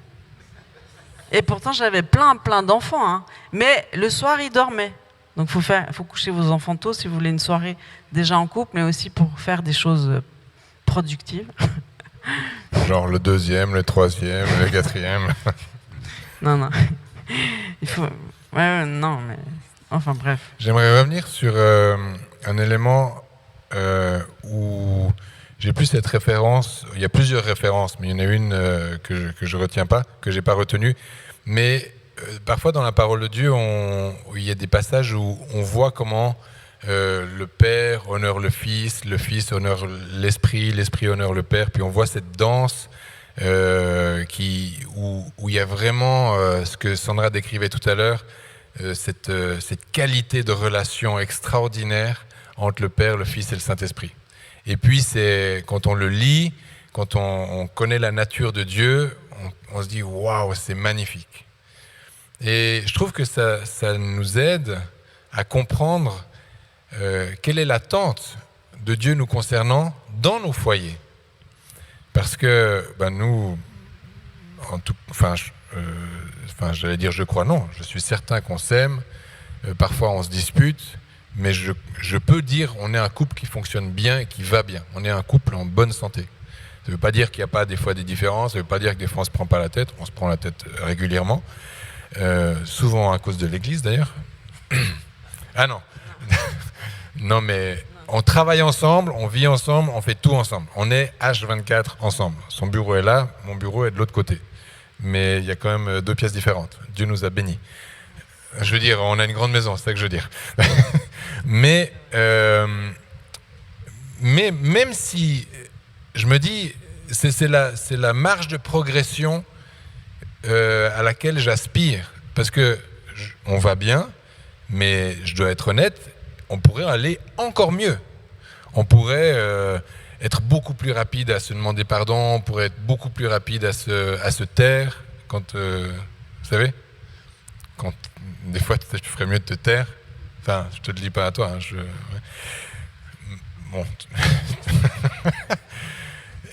B: Et pourtant, j'avais plein d'enfants. Hein. Mais le soir, ils dormaient. Donc, il faut coucher vos enfants tôt si vous voulez une soirée déjà en couple, mais aussi pour faire des choses productives.
A: Genre le 2e, le 3e, le 4e.
B: Non. Il faut... Ouais, non, mais... Enfin, bref.
A: J'aimerais revenir sur un élément où j'ai plus cette référence. Il y a plusieurs références, mais il y en a une que je retiens pas, que j'ai pas retenue. Mais parfois dans la parole de Dieu, il y a des passages où on voit comment le Père honore le Fils honore l'Esprit honore le Père. Puis on voit cette danse où il y a vraiment ce que Sandra décrivait tout à l'heure. Cette qualité de relation extraordinaire entre le Père, le Fils et le Saint-Esprit. Et puis, quand on le lit, quand on connaît la nature de Dieu, on se dit « Waouh, c'est magnifique !» Et je trouve que ça nous aide à comprendre quelle est l'attente de Dieu nous concernant dans nos foyers. Parce que nous, j'allais dire je crois, non, je suis certain qu'on s'aime, parfois on se dispute, mais je peux dire on est un couple qui fonctionne bien et qui va bien, on est un couple en bonne santé. Ça ne veut pas dire qu'il n'y a pas des fois des différences, ça ne veut pas dire que des fois on ne se prend pas la tête, on se prend la tête régulièrement, souvent à cause de l'église d'ailleurs. Ah non, non mais on travaille ensemble, on vit ensemble, on fait tout ensemble, on est H24 ensemble, son bureau est là, mon bureau est de l'autre côté. Mais il y a quand même 2 pièces différentes. Dieu nous a bénis. Je veux dire, on a une grande maison, c'est ça que je veux dire. mais même si, je me dis, c'est la marge de progression à laquelle j'aspire. Parce que on va bien, mais je dois être honnête, on pourrait aller encore mieux. On pourrait... être beaucoup plus rapide à se demander pardon, on pourrait être beaucoup plus rapide à se taire, quand, vous savez, quand des fois tu ferais mieux de te taire. Enfin, je te le dis pas à toi. Bon.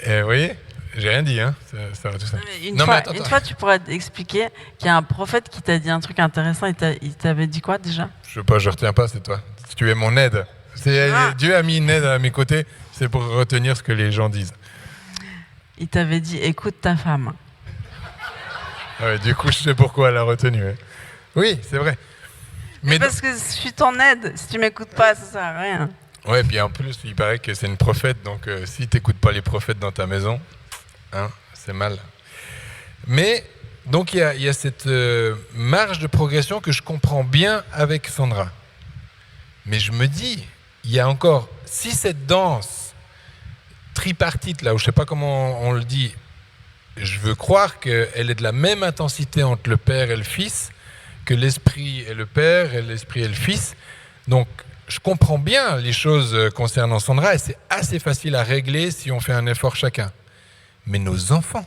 A: Vous voyez, j'ai rien dit, hein. Ça va tout ça.
B: Une fois, tu pourrais expliquer qu'il y a un prophète qui t'a dit un truc intéressant. Il t'avait dit quoi déjà?
A: Je sais pas, je retiens pas, c'est toi. Tu es mon aide. Dieu a mis une aide à mes côtés, c'est pour retenir ce que les gens disent.
B: Il t'avait dit, écoute ta femme.
A: Ouais, du coup, je sais pourquoi elle a retenu. Ouais. Oui, c'est vrai.
B: Mais parce que je suis ton aide. Si tu m'écoutes pas, ça sert à rien.
A: Ouais, puis en plus, il paraît que c'est une prophète, donc si t'écoutes pas les prophètes dans ta maison, hein, c'est mal. Mais donc il y a cette marge de progression que je comprends bien avec Sandra. Mais je me dis, il y a encore, si cette danse tripartite là, ou je sais pas comment on le dit, je veux croire qu'elle est de la même intensité entre le Père et le Fils, que l'Esprit est le Père et l'Esprit est le Fils. Donc je comprends bien les choses concernant Sandra et c'est assez facile à régler si on fait un effort chacun. Mais nos enfants,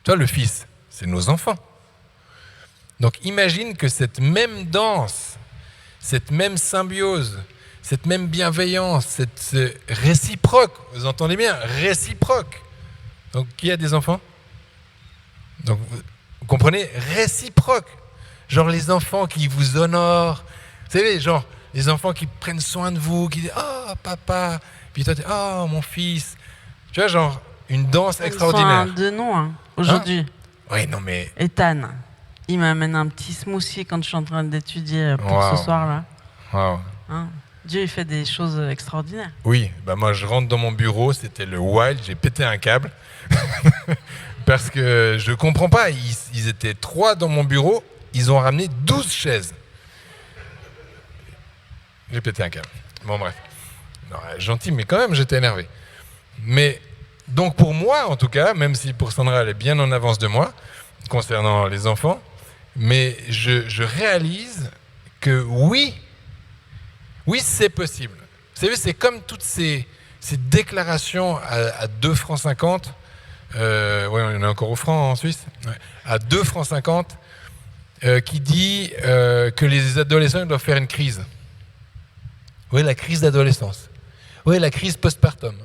A: toi le Fils, c'est nos enfants. Donc imagine que cette même danse, cette même symbiose, cette même bienveillance, cette réciproque, vous entendez bien, réciproque. Donc qui a des enfants? Donc vous comprenez, réciproque. Genre les enfants qui vous honorent, vous savez, genre les enfants qui prennent soin de vous, qui disent « Oh, papa !» Puis toi, tu dis « Oh, mon fils !» Tu vois, genre, une danse extraordinaire.
B: Ils sont deux noms, hein, aujourd'hui.
A: Oui, non mais...
B: Ethan, il m'amène un petit smoothie quand je suis en train d'étudier pour ce soir-là.
A: Wow.
B: Hein, Dieu, il fait des choses extraordinaires.
A: Oui, bah moi, je rentre dans mon bureau, c'était le wild, j'ai pété un câble. Parce que je comprends pas, ils étaient 3 dans mon bureau, ils ont ramené 12 chaises. J'ai pété un câble. Bon, bref. Non, gentil, mais quand même, j'étais énervé. Mais, donc pour moi, en tout cas, même si pour Sandra, elle est bien en avance de moi, concernant les enfants, mais je réalise que oui, c'est possible. Vous savez, c'est comme toutes ces déclarations à 2 francs 50. Ouais, on est encore au franc en Suisse. Ouais. À 2 francs 50, qui dit que les adolescents doivent faire une crise. Oui, la crise d'adolescence. Oui, la crise postpartum.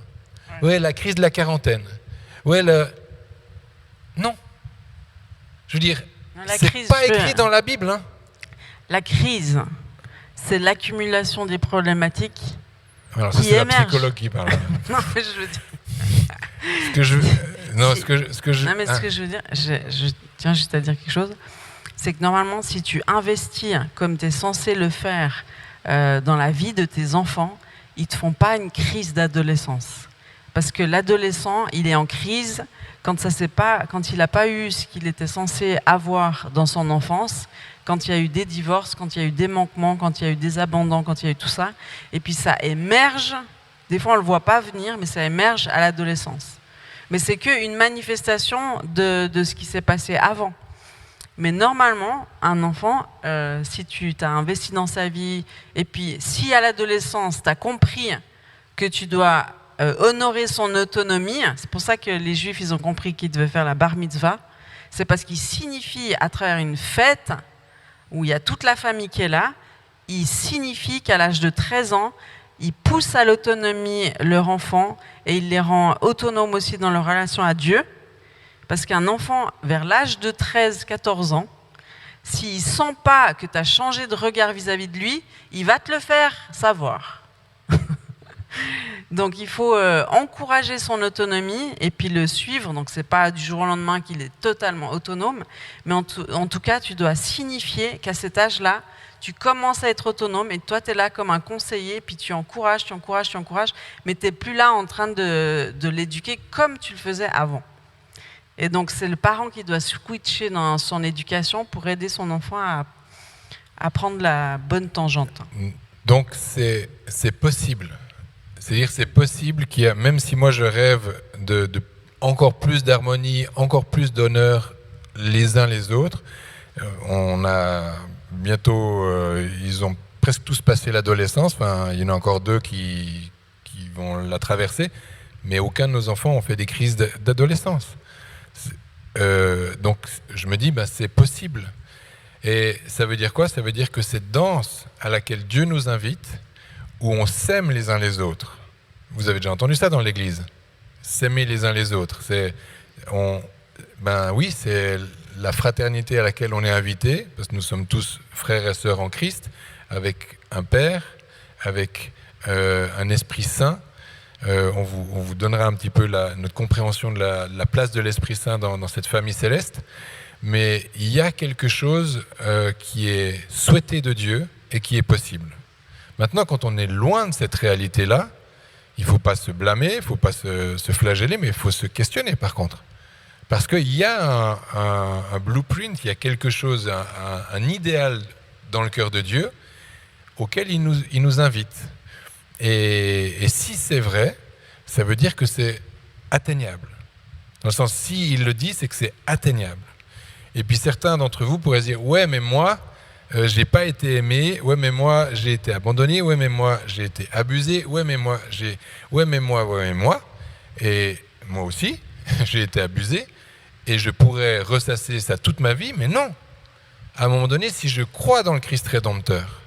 A: Oui, la crise de la quarantaine. Oui, non. Je veux dire, c'est pas écrit dans la Bible. Hein.
B: La crise, c'est l'accumulation des problématiques.
A: Alors, ça, c'est la psychologue qui parle.
B: Non, mais je veux dire...
A: ce que je veux dire,
B: je tiens juste à dire quelque chose, c'est que normalement, si tu investis comme tu es censé le faire dans la vie de tes enfants, ils ne te font pas une crise d'adolescence. Parce que l'adolescent, il est en crise quand il n'a pas eu ce qu'il était censé avoir dans son enfance, quand il y a eu des divorces, quand il y a eu des manquements, quand il y a eu des abandons, quand il y a eu tout ça. Et puis ça émerge, des fois on ne le voit pas venir, mais ça émerge à l'adolescence. Mais c'est qu'une manifestation de ce qui s'est passé avant. Mais normalement, un enfant, si tu t'as investi dans sa vie, et puis si à l'adolescence, tu as compris que tu dois honorer son autonomie, c'est pour ça que les Juifs, ils ont compris qu'ils devaient faire la bar mitzvah, c'est parce qu'il signifie, à travers une fête, où il y a toute la famille qui est là, il signifie qu'à l'âge de 13 ans, il pousse à l'autonomie leur enfant, et il les rend autonomes aussi dans leur relation à Dieu. Parce qu'un enfant, vers l'âge de 13-14 ans, s'il ne sent pas que tu as changé de regard vis-à-vis de lui, il va te le faire savoir. Donc il faut encourager son autonomie et puis le suivre. Donc ce n'est pas du jour au lendemain qu'il est totalement autonome, mais en tout cas, tu dois signifier qu'à cet âge-là, tu commences à être autonome et toi, tu es là comme un conseiller, puis tu encourages, mais tu n'es plus là en train de l'éduquer comme tu le faisais avant. Et donc, c'est le parent qui doit switcher dans son éducation pour aider son enfant à prendre la bonne tangente.
A: Donc, c'est possible. C'est-à-dire c'est possible qu'il y a, même si moi je rêve de encore plus d'harmonie, encore plus d'honneur les uns les autres, on a bientôt, ils ont presque tous passé l'adolescence, enfin, il y en a encore 2 qui vont la traverser, mais aucun de nos enfants ont fait des crises d'adolescence. donc je me dis, c'est possible. Et ça veut dire quoi? Ça veut dire que cette danse à laquelle Dieu nous invite, où on s'aime les uns les autres. Vous avez déjà entendu ça dans l'Église? S'aimer les uns les autres. C'est la fraternité à laquelle on est invité, parce que nous sommes tous frères et sœurs en Christ, avec un Père, avec un Esprit Saint. On vous donnera un petit peu notre compréhension de la place de l'Esprit Saint dans cette famille céleste. Mais il y a quelque chose qui est souhaité de Dieu et qui est possible. Maintenant, quand on est loin de cette réalité-là, il ne faut pas se blâmer, il ne faut pas se flageller, mais il faut se questionner par contre. Parce qu'il y a un blueprint, il y a quelque chose, un idéal dans le cœur de Dieu auquel il nous invite. Et si c'est vrai, ça veut dire que c'est atteignable. Dans le sens, s'il le dit, c'est que c'est atteignable. Et puis certains d'entre vous pourraient dire « Ouais, mais moi, j'ai pas été aimé. Ouais, mais moi, j'ai été abandonné. Ouais, mais moi, j'ai été abusé. Ouais, mais moi, Ouais, mais moi. Et moi aussi, j'ai été abusé. Et je pourrais ressasser ça toute ma vie, mais non. À un moment donné, si je crois dans le Christ Rédempteur,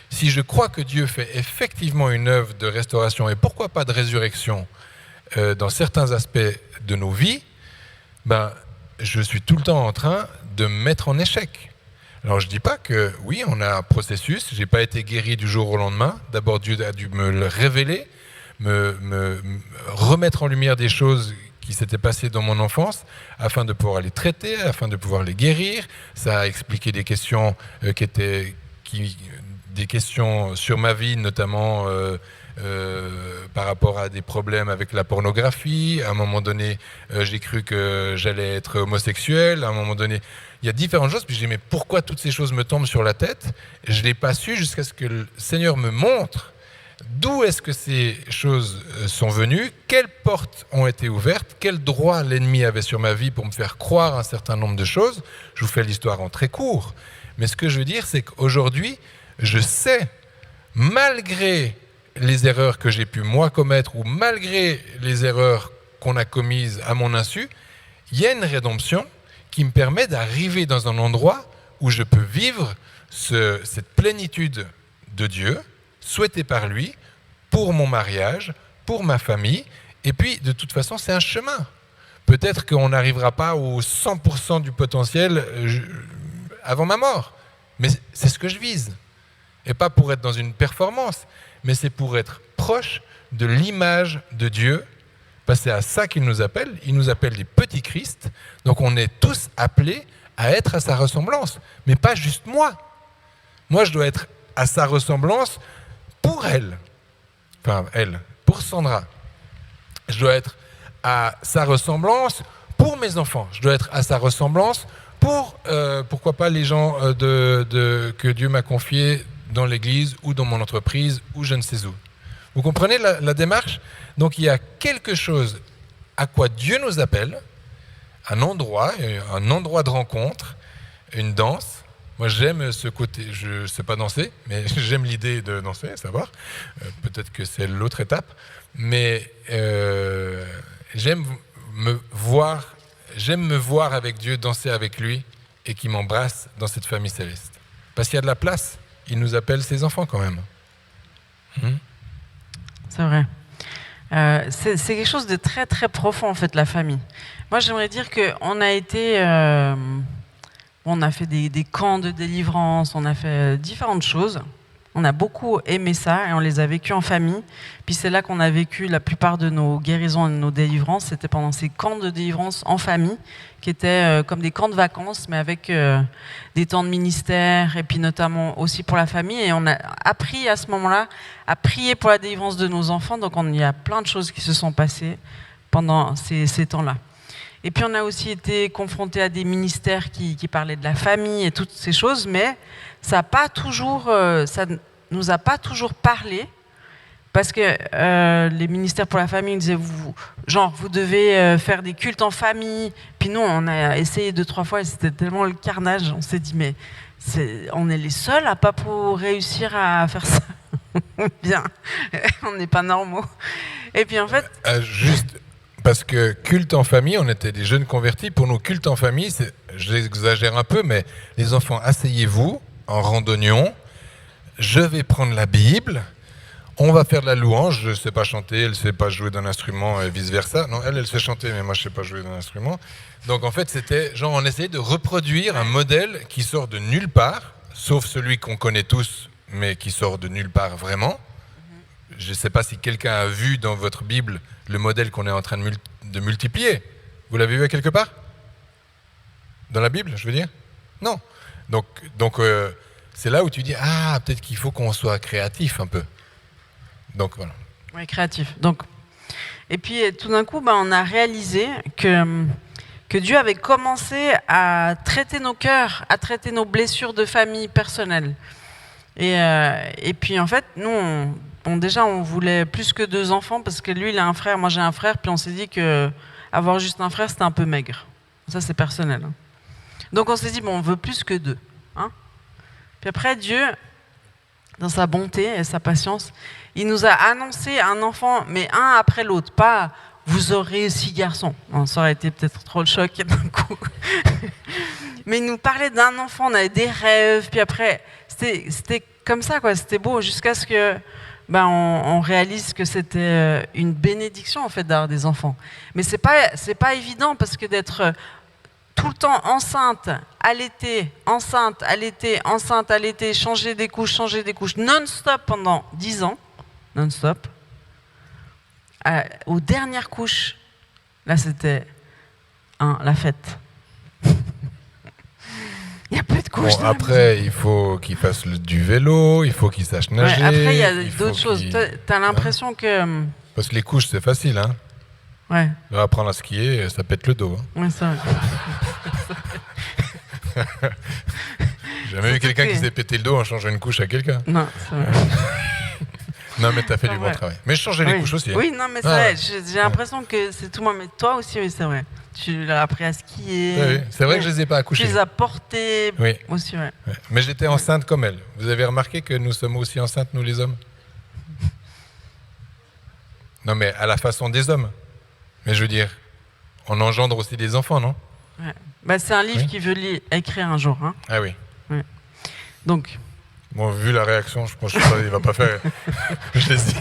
A: si je crois que Dieu fait effectivement une œuvre de restauration et pourquoi pas de résurrection dans certains aspects de nos vies, je suis tout le temps en train de me mettre en échec. Alors je ne dis pas que, oui, on a un processus, je n'ai pas été guéri du jour au lendemain. D'abord, Dieu a dû me le révéler, me remettre en lumière des choses qui s'étaient passées dans mon enfance, afin de pouvoir les traiter, afin de pouvoir les guérir. Ça a expliqué des questions des questions sur ma vie, notamment par rapport à des problèmes avec la pornographie. À un moment donné, j'ai cru que j'allais être homosexuel. À un moment donné, il y a différentes choses. Puis je dis, mais pourquoi toutes ces choses me tombent sur la tête? Je ne l'ai pas su jusqu'à ce que le Seigneur me montre d'où est-ce que ces choses sont venues, quelles portes ont été ouvertes, quel droit l'ennemi avait sur ma vie pour me faire croire un certain nombre de choses. Je vous fais l'histoire en très court. Mais ce que je veux dire, c'est qu'aujourd'hui, je sais, malgré les erreurs que j'ai pu moi commettre ou malgré les erreurs qu'on a commises à mon insu, il y a une rédemption qui me permet d'arriver dans un endroit où je peux vivre cette plénitude de Dieu, souhaitée par lui, pour mon mariage, pour ma famille. Et puis, de toute façon, c'est un chemin. Peut-être qu'on n'arrivera pas au 100% du potentiel avant ma mort. Mais c'est ce que je vise. Et pas pour être dans une performance, mais c'est pour être proche de l'image de Dieu. Parce que c'est à ça qu'il nous appelle. Il nous appelle des petits Christ. Donc on est tous appelés à être à sa ressemblance. Mais pas juste moi. Moi, je dois être à sa ressemblance pour elle. Enfin, elle, pour Sandra. Je dois être à sa ressemblance pour mes enfants. Je dois être à sa ressemblance pour, pourquoi pas, les gens que Dieu m'a confiés dans l'église ou dans mon entreprise ou je ne sais où. Vous comprenez la démarche? Donc il y a quelque chose à quoi Dieu nous appelle, un endroit de rencontre, une danse. Moi j'aime ce côté, je ne sais pas danser, mais j'aime l'idée de danser, savoir. Peut-être que c'est l'autre étape, mais j'aime me voir avec Dieu, danser avec lui et qu'il m'embrasse dans cette famille céleste. Parce qu'il y a de la place. Il nous appelle ses enfants quand même.
B: C'est vrai. C'est quelque chose de très très profond en fait, la famille. Moi j'aimerais dire qu'on a été... on a fait des camps de délivrance, on a fait différentes choses. On a beaucoup aimé ça et on les a vécus en famille. Puis c'est là qu'on a vécu la plupart de nos guérisons et de nos délivrances. C'était pendant ces camps de délivrance en famille, qui étaient comme des camps de vacances, mais avec des temps de ministère et puis notamment aussi pour la famille. Et on a appris à ce moment-là à prier pour la délivrance de nos enfants. Donc il y a plein de choses qui se sont passées pendant ces temps-là. Et puis on a aussi été confrontés à des ministères qui parlaient de la famille et toutes ces choses, mais ça nous a pas toujours parlé, parce que les ministères pour la famille disaient vous devez faire des cultes en famille. Puis nous on a essayé 2-3 fois et c'était tellement le carnage, on s'est dit mais on est les seuls à pas pour réussir à faire ça bien, on n'est pas normaux. Et puis en fait
A: juste parce que culte en famille, on était des jeunes convertis. Pour nous, culte en famille, j'exagère un peu, mais les enfants, asseyez-vous en randonnion. Je vais prendre la Bible. On va faire de la louange. Je ne sais pas chanter, elle ne sait pas jouer d'un instrument et vice-versa. Non, elle sait chanter, mais moi, je ne sais pas jouer d'un instrument. Donc, en fait, c'était genre, on essayait de reproduire un modèle qui sort de nulle part, sauf celui qu'on connaît tous, mais qui sort de nulle part vraiment. Je ne sais pas si quelqu'un a vu dans votre Bible le modèle qu'on est en train de multiplier. Vous l'avez vu à quelque part ? Dans la Bible, je veux dire ? Non. Donc c'est là où tu dis, ah, peut-être qu'il faut qu'on soit créatif un peu. Donc voilà.
B: Oui, créatif. Donc, et puis tout d'un coup, on a réalisé que Dieu avait commencé à traiter nos cœurs, à traiter nos blessures de famille personnelles. Et puis en fait, nous, déjà, on voulait plus que 2 enfants parce que lui, il a un frère, moi j'ai un frère, puis on s'est dit que avoir juste un frère, c'était un peu maigre. Ça, c'est personnel. Hein. Donc on s'est dit, on veut plus que 2. Hein. Puis après, Dieu, dans sa bonté et sa patience, il nous a annoncé un enfant, mais un après l'autre, pas vous aurez 6 garçons. Bon, ça aurait été peut-être trop le choc d'un coup. Mais il nous parlait d'un enfant, on avait des rêves, puis après, c'était comme ça, quoi. C'était beau, jusqu'à ce que on réalise que c'était une bénédiction en fait d'avoir des enfants. Mais c'est pas évident parce que d'être tout le temps enceinte, allaitée, changer des couches, non-stop pendant 10 ans, non-stop. Aux dernières couches, là c'était la fête. Il y a peu de couches.
A: Bon, après, il faut qu'il fasse du vélo, il faut qu'il sache nager.
B: Ouais, après, il y a d'autres choses. Tu as l'impression que...
A: Parce que les couches, c'est facile. Hein.
B: Ouais.
A: Là, apprendre à skier, ça pète le dos. Hein.
B: Ouais, ça.
A: J'ai jamais vu quelqu'un qui s'est pété le dos en changeant une couche à quelqu'un.
B: Non, c'est vrai.
A: Non, mais tu as fait du bon travail. Mais je changeais les couches aussi. Hein.
B: Oui, non, mais c'est vrai. J'ai l'impression que c'est tout le monde. Mais toi aussi, oui, c'est vrai. Tu l'as appris à skier.
A: Oui. C'est vrai que je ne les ai pas accouchés.
B: Tu les as portés.
A: Oui.
B: Aussi, ouais.
A: Mais j'étais enceinte comme elle. Vous avez remarqué que nous sommes aussi enceintes, nous les hommes ? Non, mais à la façon des hommes. Mais je veux dire, on engendre aussi des enfants, non ?
B: Ouais. C'est un livre qui veut écrire un jour. Hein.
A: Ah oui.
B: Ouais. Donc.
A: Bon, vu la réaction, je pense qu'il ne va pas faire. Je l'ai dit.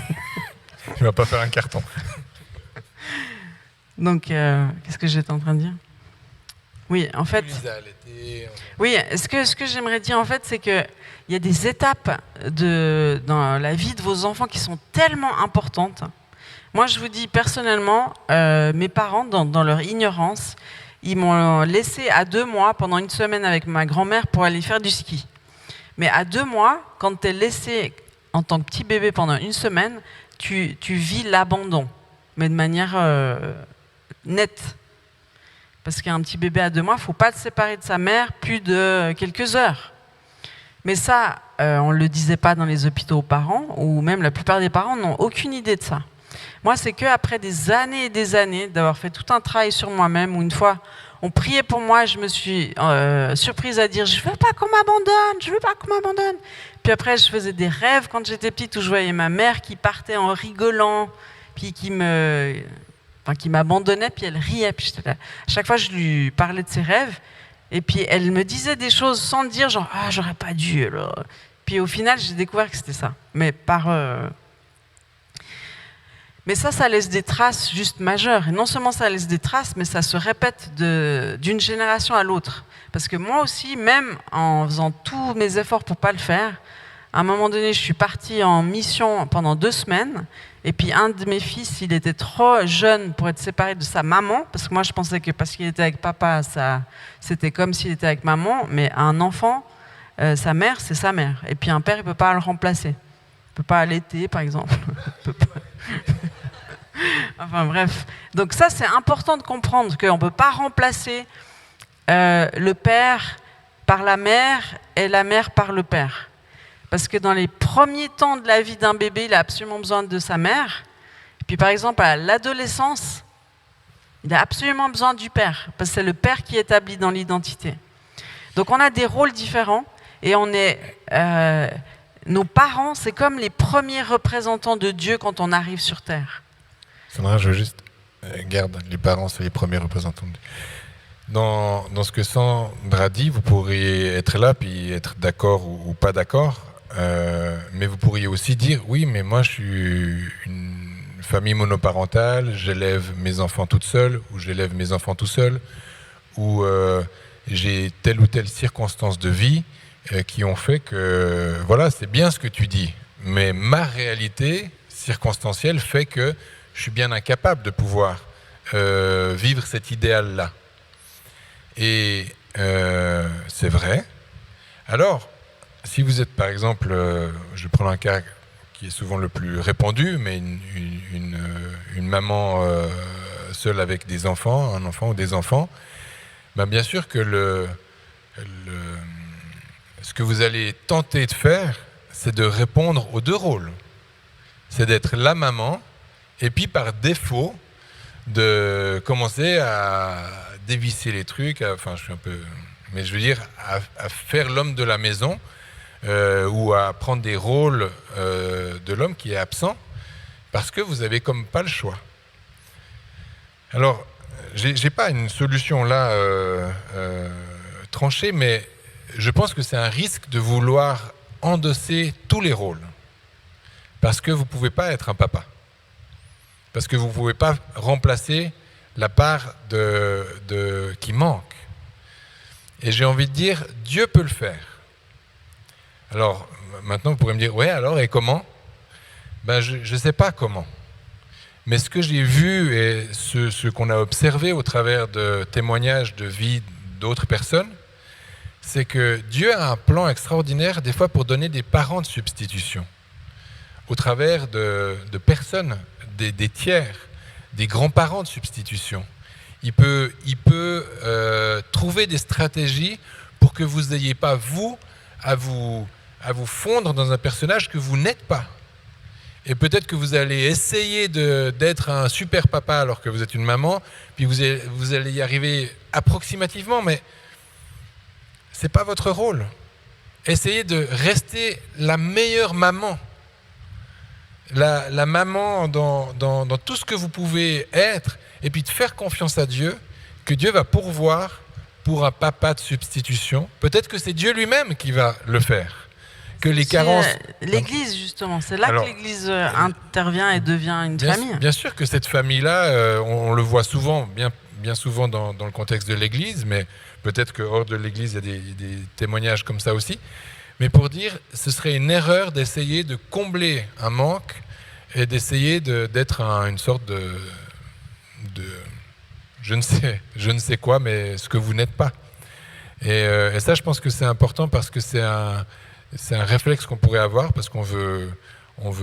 A: Il va pas faire un carton.
B: Donc, qu'est-ce que j'étais en train de dire ? Oui, en fait. Oui, ce que j'aimerais dire en fait, c'est que il y a des étapes dans la vie de vos enfants qui sont tellement importantes. Moi, je vous dis personnellement, mes parents, dans leur ignorance, ils m'ont laissé à 2 mois pendant une semaine avec ma grand-mère pour aller faire du ski. Mais à 2 mois, quand tu es laissé en tant que petit bébé pendant une semaine, tu vis l'abandon, mais de manière nette. Parce qu'un petit bébé à 2 mois, il ne faut pas le séparer de sa mère plus de quelques heures. Mais ça, on ne le disait pas dans les hôpitaux aux parents, ou même la plupart des parents n'ont aucune idée de ça. Moi, c'est qu'après des années et des années d'avoir fait tout un travail sur moi-même, où une fois, on priait pour moi, je me suis surprise à dire « je ne veux pas qu'on m'abandonne ». Puis après, je faisais des rêves quand j'étais petite où je voyais ma mère qui partait en rigolant, puis qui m'abandonnait, puis elle riait. Puis à chaque fois, je lui parlais de ses rêves, et puis elle me disait des choses sans dire genre « ah, j'aurais pas dû ». Puis au final, j'ai découvert que c'était ça. Mais ça laisse des traces juste majeures. Et non seulement ça laisse des traces, mais ça se répète d'une génération à l'autre. Parce que moi aussi, même en faisant tous mes efforts pour pas le faire, à un moment donné, je suis partie en mission pendant 2 semaines. Et puis un de mes fils, il était trop jeune pour être séparé de sa maman. Parce que moi, je pensais que parce qu'il était avec papa, c'était comme s'il était avec maman. Mais un enfant, sa mère, c'est sa mère. Et puis un père, il peut pas le remplacer. Il peut pas allaiter, par exemple. Enfin bref. Donc ça, c'est important de comprendre qu'on ne peut pas remplacer le père par la mère et la mère par le père. Parce que dans les premiers temps de la vie d'un bébé, il a absolument besoin de sa mère. Et puis par exemple, à l'adolescence, il a absolument besoin du père. Parce que c'est le père qui établit dans l'identité. Donc on a des rôles différents et nos parents, c'est comme les premiers représentants de Dieu quand on arrive sur Terre.
A: Sandra, je veux juste Garde, les parents, c'est les premiers représentants. Dans ce que Sandra dit, vous pourriez être là puis être d'accord ou pas d'accord, mais vous pourriez aussi dire oui, mais moi je suis une famille monoparentale, j'élève mes enfants toute seule ou j'élève mes enfants tout seul, ou j'ai telle ou telle circonstance de vie qui ont fait que voilà, c'est bien ce que tu dis, mais ma réalité circonstancielle fait que je suis bien incapable de pouvoir vivre cet idéal-là. Et c'est vrai. Alors, si vous êtes par exemple, je prends un cas qui est souvent le plus répandu, mais une maman seule avec des enfants, un enfant ou des enfants, ben bien sûr que ce que vous allez tenter de faire, c'est de répondre aux deux rôles. C'est d'être la maman, et puis par défaut, de commencer à dévisser les trucs, enfin je suis un peu... Mais je veux dire, à faire l'homme de la maison, ou à prendre des rôles de l'homme qui est absent, parce que vous n'avez comme pas le choix. Alors, j'ai pas une solution là tranchée, mais je pense que c'est un risque de vouloir endosser tous les rôles. Parce que vous ne pouvez pas être un papa. Parce que vous ne pouvez pas remplacer la part qui manque. Et j'ai envie de dire, Dieu peut le faire. Alors, maintenant, vous pourrez me dire, ouais, alors, et comment ? Ben, je ne sais pas comment. Mais ce que j'ai vu et ce qu'on a observé au travers de témoignages de vie d'autres personnes, c'est que Dieu a un plan extraordinaire, des fois, pour donner des parents de substitution. Au travers de personnes, des tiers, des grands-parents de substitution. Il peut trouver des stratégies pour que vous n'ayez pas, vous, à vous fondre dans un personnage que vous n'êtes pas. Et peut-être que vous allez essayer d'être un super papa alors que vous êtes une maman, puis vous allez y arriver approximativement, mais ce n'est pas votre rôle. Essayez de rester la meilleure maman. La maman dans tout ce que vous pouvez être, et puis de faire confiance à Dieu, que Dieu va pourvoir pour un papa de substitution. Peut-être que c'est Dieu lui-même qui va le faire. Que les carences...
B: L'Église, justement, c'est là que l'Église intervient et devient une famille.
A: Bien sûr que cette famille-là, on le voit souvent, bien souvent dans le contexte de l'Église, mais peut-être que hors de l'Église, il y a des témoignages comme ça aussi. Mais pour dire, ce serait une erreur d'essayer de combler un manque et d'essayer d'être une sorte de je ne sais quoi, mais ce que vous n'êtes pas. Et ça, je pense que c'est important parce que c'est un réflexe qu'on pourrait avoir, parce qu'on veut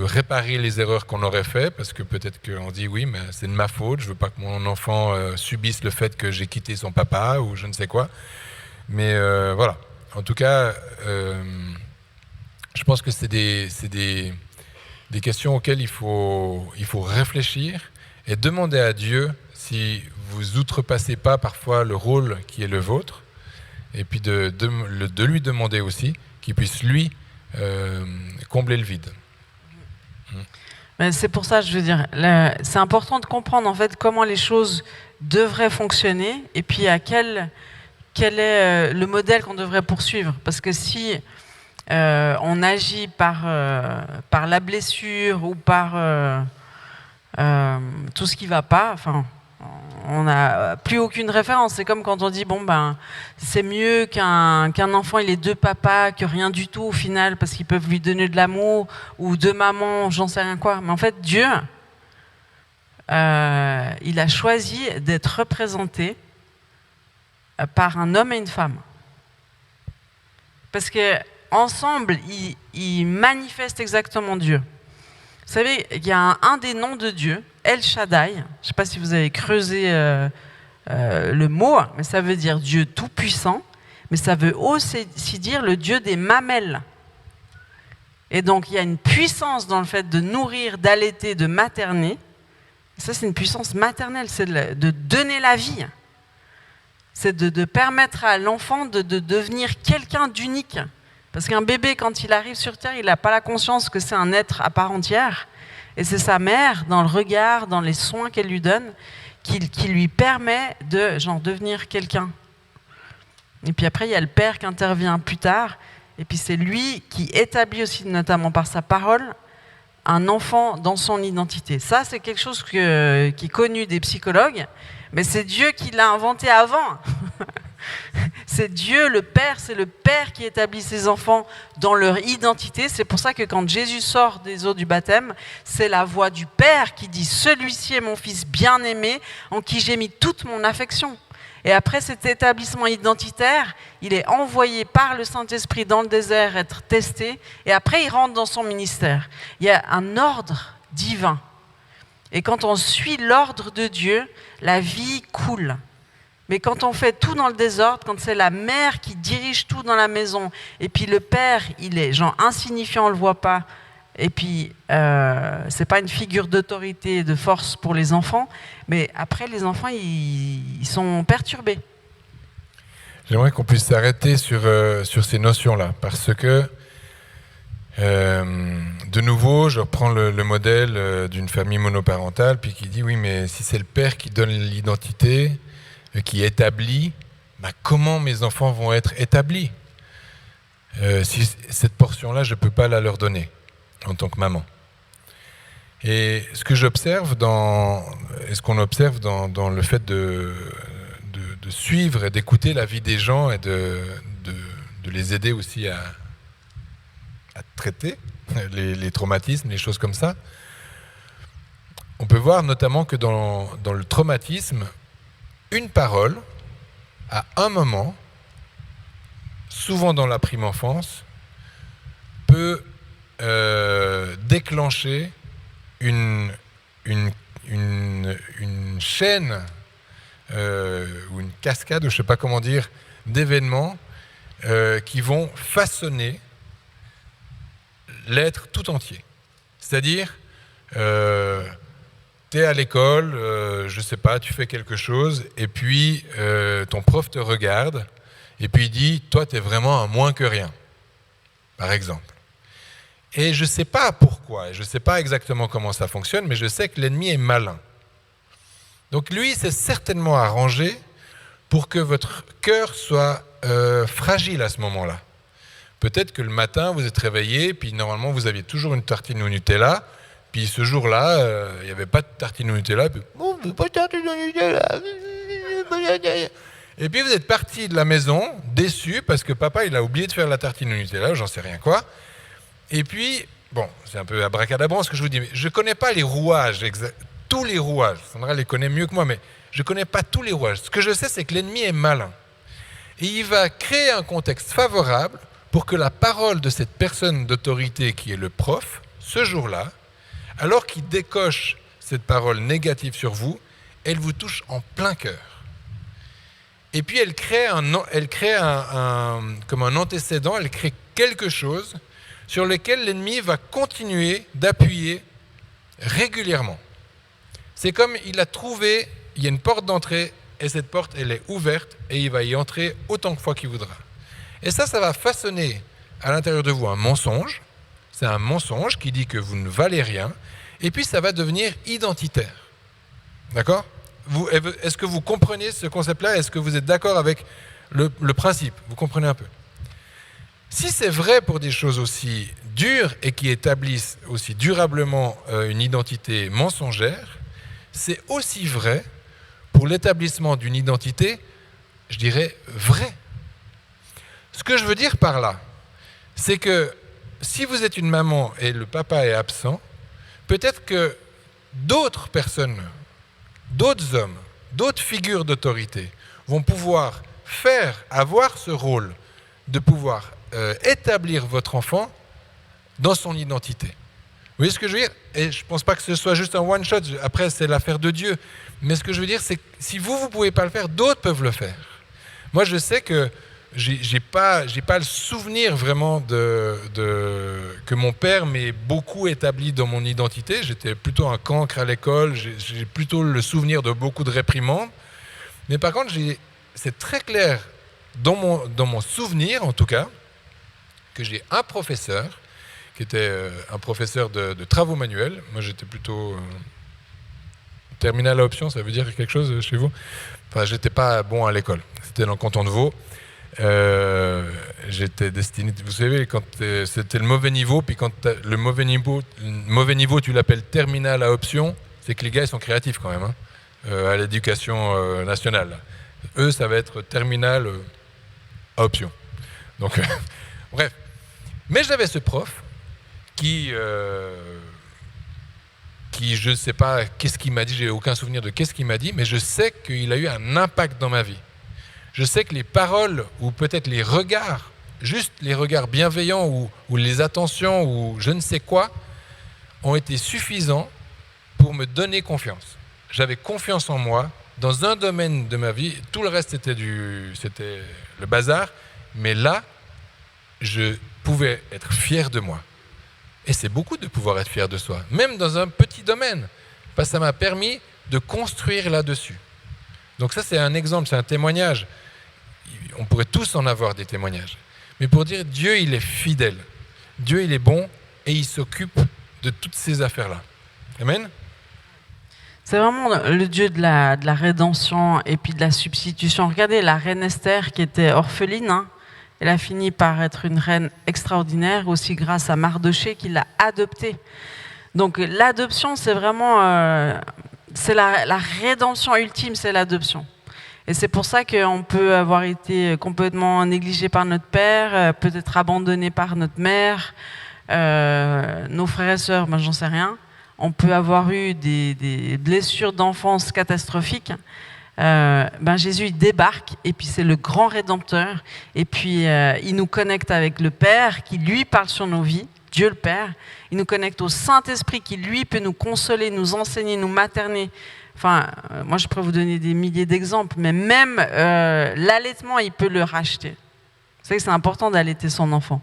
A: réparer les erreurs qu'on aurait faites, parce que peut-être qu'on dit oui, mais c'est de ma faute, je veux pas que mon enfant subisse le fait que j'ai quitté son papa ou je ne sais quoi. Mais voilà. En tout cas, je pense que c'est des questions auxquelles il faut réfléchir et demander à Dieu si vous outrepassez pas parfois le rôle qui est le vôtre, et puis de lui demander aussi qu'il puisse lui combler le vide.
B: Mais c'est pour ça, je veux dire, c'est important de comprendre en fait comment les choses devraient fonctionner, et puis à quel est le modèle qu'on devrait poursuivre. Parce que si on agit par la blessure ou par tout ce qui ne va pas, enfin, on n'a plus aucune référence. C'est comme quand on dit, bon, ben, c'est mieux qu'un enfant il ait deux papas que rien du tout au final, parce qu'ils peuvent lui donner de l'amour, ou deux mamans, j'en sais rien quoi. Mais en fait, Dieu, il a choisi d'être représenté par un homme et une femme. Parce qu'ensemble, ils manifestent exactement Dieu. Vous savez, il y a un des noms de Dieu, El Shaddai. Je ne sais pas si vous avez creusé le mot, mais ça veut dire Dieu tout-puissant, mais ça veut aussi dire le Dieu des mamelles. Et donc, il y a une puissance dans le fait de nourrir, d'allaiter, de materner. Et ça, c'est une puissance maternelle, c'est de donner la vie. C'est de permettre à l'enfant de devenir quelqu'un d'unique. Parce qu'un bébé, quand il arrive sur Terre, il n'a pas la conscience que c'est un être à part entière. Et c'est sa mère, dans le regard, dans les soins qu'elle lui donne, qui lui permet de devenir quelqu'un. Et puis après, il y a le père qui intervient plus tard, et puis c'est lui qui établit aussi, notamment par sa parole, un enfant dans son identité. Ça, c'est quelque chose qui est connu des psychologues, mais c'est Dieu qui l'a inventé avant. C'est Dieu, le Père, c'est le Père qui établit ses enfants dans leur identité. C'est pour ça que quand Jésus sort des eaux du baptême, c'est la voix du Père qui dit « Celui-ci est mon Fils bien-aimé, en qui j'ai mis toute mon affection ». Et après cet établissement identitaire, il est envoyé par le Saint-Esprit dans le désert être testé, et après il rentre dans son ministère. Il y a un ordre divin. Et quand on suit l'ordre de Dieu, la vie coule. Mais quand on fait tout dans le désordre, quand c'est la mère qui dirige tout dans la maison, et puis le père, il est insignifiant, on ne le voit pas, et puis c'est pas une figure d'autorité et de force pour les enfants, mais après les enfants, ils sont perturbés.
A: J'aimerais qu'on puisse s'arrêter sur ces notions-là, parce que, de nouveau, je reprends le modèle d'une famille monoparentale, puis qui dit, oui, mais si c'est le père qui donne l'identité, qui établit, comment mes enfants vont être établis si cette portion-là, je ne peux pas la leur donner en tant que maman. Et ce que j'observe ce qu'on observe dans le fait de suivre et d'écouter la vie des gens et de les aider aussi à traiter les traumatismes, les choses comme ça, on peut voir notamment que dans le traumatisme, une parole, à un moment, souvent dans la prime enfance, peut déclencher une chaîne ou une cascade, je ne sais pas comment dire, d'événements qui vont façonner l'être tout entier. C'est-à-dire, tu es à l'école, je ne sais pas, tu fais quelque chose, et puis ton prof te regarde, et puis il dit, toi, tu es vraiment un moins que rien, par exemple. Et je ne sais pas pourquoi, je ne sais pas exactement comment ça fonctionne, mais je sais que l'ennemi est malin. Donc lui, c'est certainement arrangé pour que votre cœur soit fragile à ce moment-là. Peut-être que le matin, vous êtes réveillé, puis normalement, vous aviez toujours une tartine au Nutella, puis ce jour-là, il n'y avait pas de tartine au Nutella, puis oh, pas de tartine au Nutella. Et puis vous êtes parti de la maison, déçu, parce que papa, il a oublié de faire la tartine au Nutella, j'en sais rien quoi. Et puis, bon, c'est un peu abracadabrant ce que je vous dis, mais je ne connais pas les rouages, tous les rouages. Sandra les connaît mieux que moi, mais je ne connais pas tous les rouages. Ce que je sais, c'est que l'ennemi est malin. Et il va créer un contexte favorable pour que la parole de cette personne d'autorité qui est le prof, ce jour-là, alors qu'il décoche cette parole négative sur vous, elle vous touche en plein cœur. Et puis elle crée comme un antécédent, elle crée quelque chose sur lequel l'ennemi va continuer d'appuyer régulièrement. C'est comme il a trouvé, il y a une porte d'entrée, et cette porte, elle est ouverte, et il va y entrer autant de fois qu'il voudra. Et ça va façonner à l'intérieur de vous un mensonge. C'est un mensonge qui dit que vous ne valez rien, et puis ça va devenir identitaire. D'accord ? Est-ce que vous comprenez ce concept-là ? Est-ce que vous êtes d'accord avec le principe ? Vous comprenez un peu ? Si c'est vrai pour des choses aussi dures et qui établissent aussi durablement une identité mensongère, c'est aussi vrai pour l'établissement d'une identité, je dirais, vraie. Ce que je veux dire par là, c'est que si vous êtes une maman et le papa est absent, peut-être que d'autres personnes, d'autres hommes, d'autres figures d'autorité vont pouvoir avoir ce rôle de pouvoir établir votre enfant dans son identité. Vous voyez ce que je veux dire ? Et je ne pense pas que ce soit juste un one-shot, après c'est l'affaire de Dieu. Mais ce que je veux dire, c'est que si vous ne pouvez pas le faire, d'autres peuvent le faire. Moi, je sais que j'ai pas le souvenir vraiment que mon père m'ait beaucoup établi dans mon identité. J'étais plutôt un cancre à l'école, j'ai plutôt le souvenir de beaucoup de réprimandes. Mais par contre, c'est très clair dans mon souvenir, en tout cas, que j'ai un professeur qui était un professeur de travaux manuels. Moi, j'étais plutôt terminale à option, ça veut dire quelque chose chez vous? Enfin, j'étais pas bon à l'école. C'était dans le canton de Vaud. J'étais destiné, vous savez, quand c'était le mauvais niveau, puis quand le mauvais niveau, tu l'appelles terminale à option, c'est que les gars ils sont créatifs quand même, hein, à l'éducation nationale. Là. Eux, ça va être terminale à option. Donc, bref. Mais j'avais ce prof qui je ne sais pas qu'est-ce qu'il m'a dit, j'ai aucun souvenir de qu'est-ce qu'il m'a dit, mais je sais qu'il a eu un impact dans ma vie. Je sais que les paroles, ou peut-être les regards, juste les regards bienveillants, ou les attentions, ou je ne sais quoi, ont été suffisants pour me donner confiance. J'avais confiance en moi, dans un domaine de ma vie, tout le reste c'était le bazar, mais là, je pouvais être fier de moi. Et c'est beaucoup de pouvoir être fier de soi, même dans un petit domaine, parce que ça m'a permis de construire là-dessus. Donc ça, c'est un exemple, c'est un témoignage. On pourrait tous en avoir des témoignages. Mais pour dire, Dieu, il est fidèle. Dieu, il est bon et il s'occupe de toutes ces affaires-là. Amen.
B: C'est vraiment le Dieu de la rédemption et puis de la substitution. Regardez, la reine Esther qui était orpheline, hein, elle a fini par être une reine extraordinaire, aussi grâce à Mardochée qui l'a adoptée. Donc l'adoption, c'est vraiment c'est la rédemption ultime, c'est l'adoption. Et c'est pour ça qu'on peut avoir été complètement négligé par notre père, peut-être abandonné par notre mère, nos frères et sœurs, ben, j'en sais rien. On peut avoir eu des blessures d'enfance catastrophiques. Ben Jésus il débarque et puis c'est le grand rédempteur et puis il nous connecte avec le Père qui lui parle sur nos vies, Dieu le Père. Il nous connecte au Saint-Esprit qui lui peut nous consoler, nous enseigner, nous materner. Enfin, moi je pourrais vous donner des milliers d'exemples, mais même l'allaitement il peut le racheter. Vous savez que c'est important d'allaiter son enfant,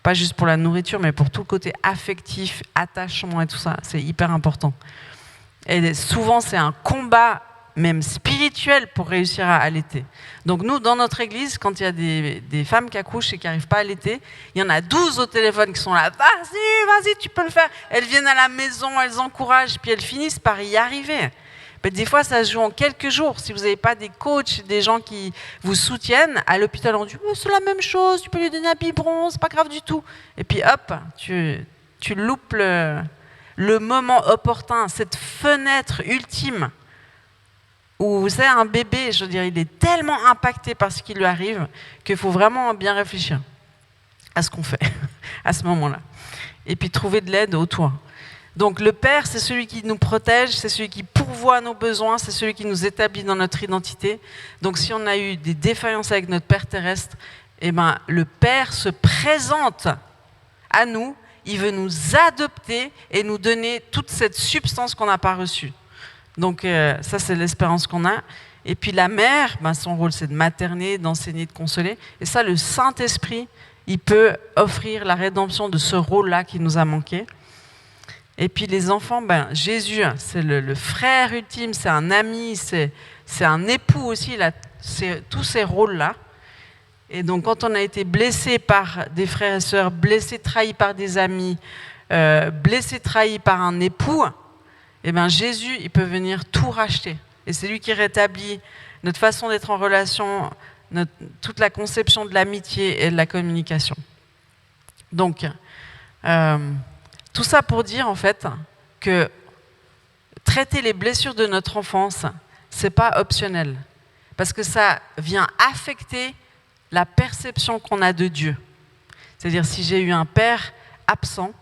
B: pas juste pour la nourriture mais pour tout le côté affectif, attachement et tout ça, c'est hyper important. Et souvent c'est un combat même spirituel pour réussir à allaiter. Donc nous, dans notre église, quand il y a des femmes qui accouchent et qui n'arrivent pas à allaiter, il y en a 12 au téléphone qui sont là, vas-y, tu peux le faire. Elles viennent à la maison, elles encouragent, puis elles finissent par y arriver. Mais des fois, ça se joue en quelques jours. Si vous n'avez pas des coachs, des gens qui vous soutiennent, à l'hôpital, on dit oh, c'est la même chose, tu peux lui donner un biberon, c'est pas grave du tout. Et puis hop, tu loupes le moment opportun, cette fenêtre ultime où vous savez, un bébé, je veux dire, il est tellement impacté par ce qui lui arrive qu'il faut vraiment bien réfléchir à ce qu'on fait à ce moment-là. Et puis trouver de l'aide autour. Donc le Père, c'est celui qui nous protège, c'est celui qui pourvoit à nos besoins, c'est celui qui nous établit dans notre identité. Donc si on a eu des défaillances avec notre Père terrestre, eh ben, le Père se présente à nous, il veut nous adopter et nous donner toute cette substance qu'on n'a pas reçue. Donc ça, c'est l'espérance qu'on a. Et puis la mère, ben, son rôle, c'est de materner, d'enseigner, de consoler. Et ça, le Saint-Esprit, il peut offrir la rédemption de ce rôle-là qui nous a manqué. Et puis les enfants, ben, Jésus, c'est le frère ultime, c'est un ami, c'est un époux aussi, il a tous ces rôles-là. Et donc quand on a été blessé par des frères et sœurs, blessé, trahi par des amis, blessé, trahi par un époux, eh ben Jésus, il peut venir tout racheter. Et c'est lui qui rétablit notre façon d'être en relation, toute la conception de l'amitié et de la communication. Donc, tout ça pour dire en fait que traiter les blessures de notre enfance, c'est pas optionnel. Parce que ça vient affecter la perception qu'on a de Dieu. C'est-à-dire si j'ai eu un père absent,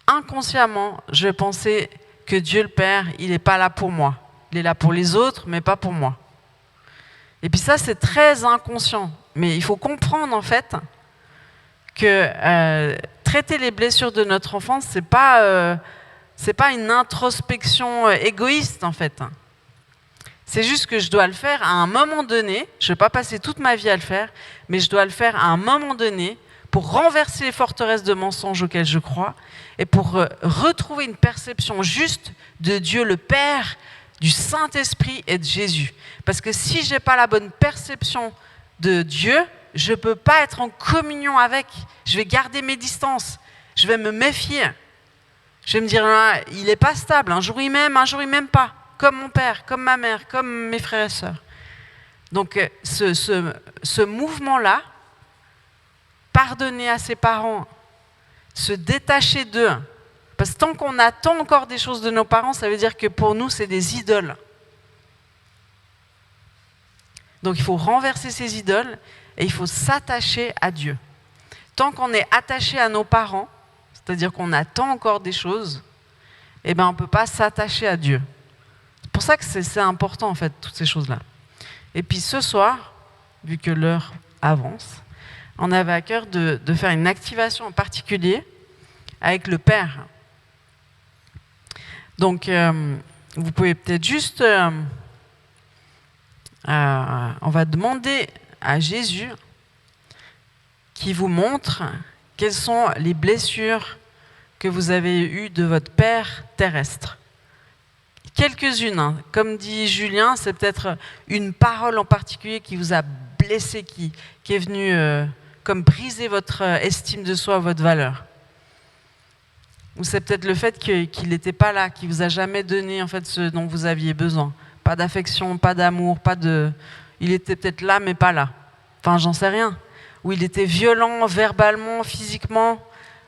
B: inconsciemment, je vais penser que Dieu le Père, il n'est pas là pour moi. Il est là pour les autres, mais pas pour moi. Et puis ça, c'est très inconscient. Mais il faut comprendre, en fait, que traiter les blessures de notre enfance, c'est pas une introspection égoïste, en fait. C'est juste que je dois le faire à un moment donné. Je ne vais pas passer toute ma vie à le faire, mais je dois le faire à un moment donné pour renverser les forteresses de mensonges auxquelles je crois et pour retrouver une perception juste de Dieu le Père, du Saint-Esprit et de Jésus. Parce que si je n'ai pas la bonne perception de Dieu, je ne peux pas être en communion avec. Je vais garder mes distances. Je vais me méfier. Je vais me dire, ah, il n'est pas stable. Un jour il m'aime pas. comme mon père, comme ma mère, comme mes frères et sœurs. Donc ce mouvement-là, pardonner à ses parents, se détacher d'eux, parce que tant qu'on attend encore des choses de nos parents, ça veut dire que pour nous, c'est des idoles. Donc il faut renverser ces idoles et il faut s'attacher à Dieu. Tant qu'on est attaché à nos parents, c'est-à-dire qu'on attend encore des choses, eh ben on ne peut pas s'attacher à Dieu. C'est pour ça que c'est important en fait, toutes ces choses-là. Et puis ce soir, vu que l'heure avance, on avait à cœur de faire une activation en particulier avec le Père. Donc vous pouvez peut-être juste... on va demander à Jésus qui vous montre quelles sont les blessures que vous avez eues de votre père terrestre. Quelques-unes, hein. Comme dit Julien, c'est peut-être une parole en particulier qui vous a blessé, qui est venue comme briser votre estime de soi, votre valeur. Ou c'est peut-être le fait qu'il n'était pas là, qu'il ne vous a jamais donné en fait, ce dont vous aviez besoin. Pas d'affection, pas d'amour, il était peut-être là, mais pas là. Enfin, j'en sais rien. Ou il était violent, verbalement, physiquement.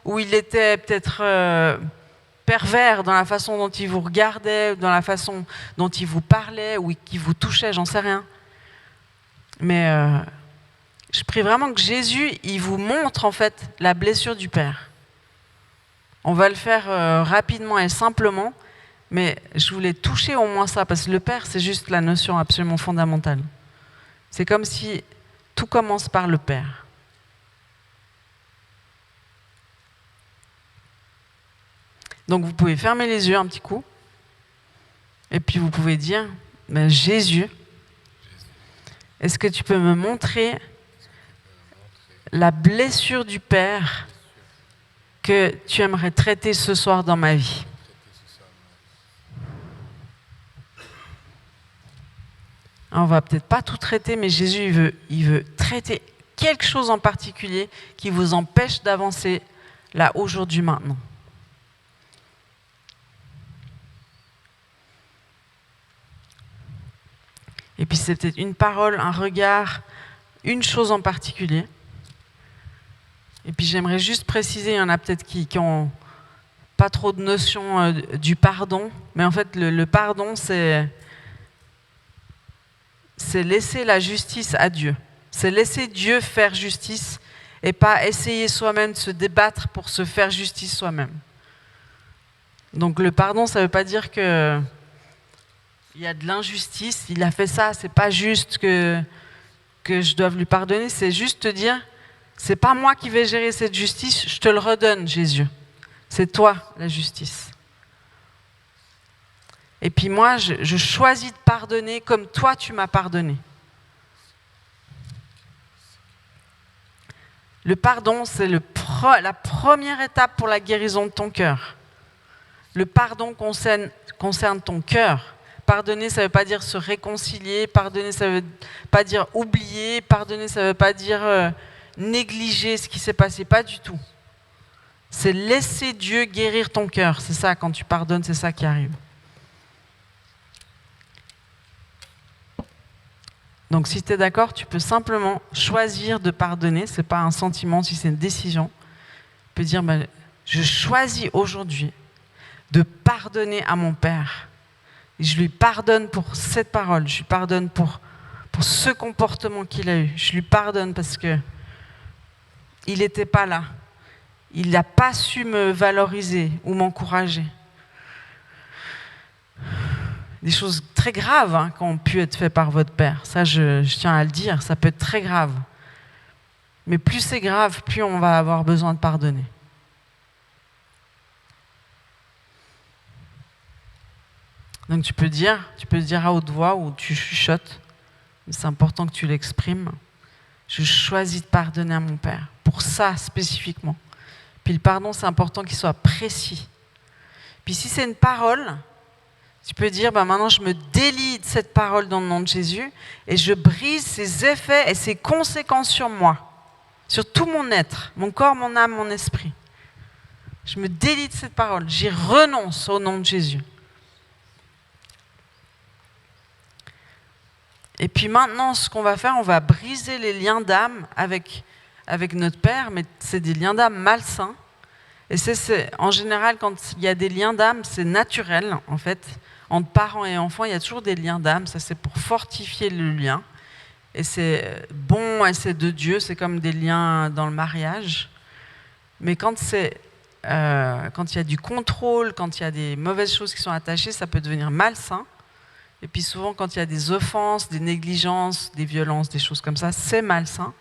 B: Ou il était peut-être pervers dans la façon dont il vous regardait, dans la façon dont il vous parlait, ou qu'il vous touchait, j'en sais rien. Mais je prie vraiment que Jésus, il vous montre en fait la blessure du Père. On va le faire rapidement et simplement. Mais je voulais toucher au moins ça, parce que le Père, c'est juste la notion absolument fondamentale. C'est comme si tout commence par le Père. Donc vous pouvez fermer les yeux un petit coup, et puis vous pouvez dire, mais Jésus, est-ce que tu peux me montrer la blessure du Père que tu aimerais traiter ce soir dans ma vie ? On va peut-être pas tout traiter, mais Jésus, il veut traiter quelque chose en particulier qui vous empêche d'avancer là, aujourd'hui, maintenant. Et puis c'est peut-être une parole, un regard, une chose en particulier. Et puis j'aimerais juste préciser, il y en a peut-être qui ont pas trop de notion du pardon, mais en fait le pardon c'est laisser la justice à Dieu. C'est laisser Dieu faire justice et pas essayer soi-même de se débattre pour se faire justice soi-même. Donc le pardon, ça ne veut pas dire qu'il y a de l'injustice, il a fait ça, c'est pas juste que je doive lui pardonner, c'est juste te dire, c'est pas moi qui vais gérer cette justice, je te le redonne, Jésus. C'est toi la justice. Et puis moi, je choisis de pardonner comme toi, tu m'as pardonné. Le pardon, c'est la première étape pour la guérison de ton cœur. Le pardon concerne ton cœur. Pardonner, ça ne veut pas dire se réconcilier. Pardonner, ça ne veut pas dire oublier. Pardonner, ça ne veut pas dire négliger ce qui s'est passé. Pas du tout. C'est laisser Dieu guérir ton cœur. C'est ça, quand tu pardonnes, c'est ça qui arrive. Donc si tu es d'accord, tu peux simplement choisir de pardonner. Ce n'est pas un sentiment, si c'est une décision. Tu peux dire, je choisis aujourd'hui de pardonner à mon Père. Et je lui pardonne pour cette parole. Je lui pardonne pour ce comportement qu'il a eu. Je lui pardonne parce qu'il n'était pas là. Il n'a pas su me valoriser ou m'encourager. Des choses très graves qui ont pu être faites par votre père. Ça, je tiens à le dire, ça peut être très grave. Mais plus c'est grave, plus on va avoir besoin de pardonner. Donc tu peux dire à haute voix ou tu chuchotes, mais c'est important que tu l'exprimes. Je choisis de pardonner à mon Père, pour ça spécifiquement. Puis le pardon, c'est important qu'il soit précis. Puis si c'est une parole, tu peux dire, maintenant je me délie de cette parole dans le nom de Jésus et je brise ses effets et ses conséquences sur moi, sur tout mon être, mon corps, mon âme, mon esprit. Je me délie de cette parole, j'y renonce au nom de Jésus. Et puis maintenant, ce qu'on va faire, on va briser les liens d'âme avec notre Père, mais c'est des liens d'âme malsains. Et en général, quand il y a des liens d'âme, c'est naturel, en fait. Entre parents et enfants, il y a toujours des liens d'âme. Ça, c'est pour fortifier le lien. Et c'est bon, et c'est de Dieu. C'est comme des liens dans le mariage. Mais quand il y a du contrôle, quand il y a des mauvaises choses qui sont attachées, ça peut devenir malsain. Et puis souvent, quand il y a des offenses, des négligences, des violences, des choses comme ça, c'est malsain.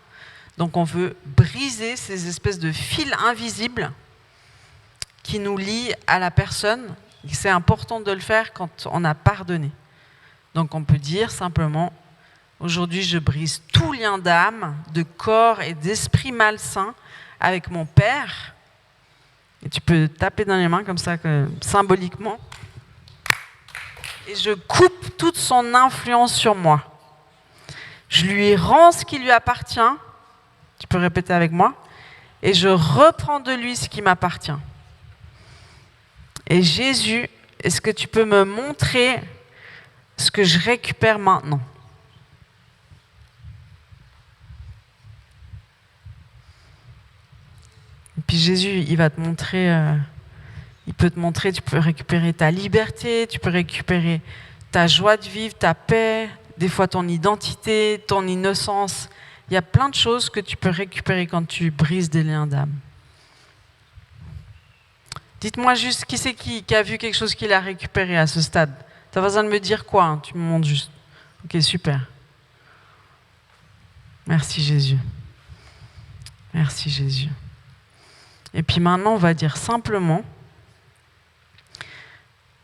B: Donc on veut briser ces espèces de fils invisibles qui nous lient à la personne. C'est important de le faire quand on a pardonné. Donc on peut dire simplement, aujourd'hui je brise tout lien d'âme, de corps et d'esprit malsain avec mon Père. Et tu peux taper dans les mains comme ça, symboliquement. Et je coupe toute son influence sur moi. Je lui rends ce qui lui appartient. Tu peux répéter avec moi. Et je reprends de lui ce qui m'appartient. Et Jésus, est-ce que tu peux me montrer ce que je récupère maintenant ? Et puis Jésus, il va te montrer, il peut te montrer, tu peux récupérer ta liberté, tu peux récupérer ta joie de vivre, ta paix, des fois ton identité, ton innocence. Il y a plein de choses que tu peux récupérer quand tu brises des liens d'âme. Dites-moi juste, qui c'est qui a vu quelque chose qu'il a récupéré à ce stade ? Tu n'as pas besoin de me dire quoi, hein, tu me montres juste. Ok, super. Merci Jésus. Merci Jésus. Et puis maintenant, on va dire simplement,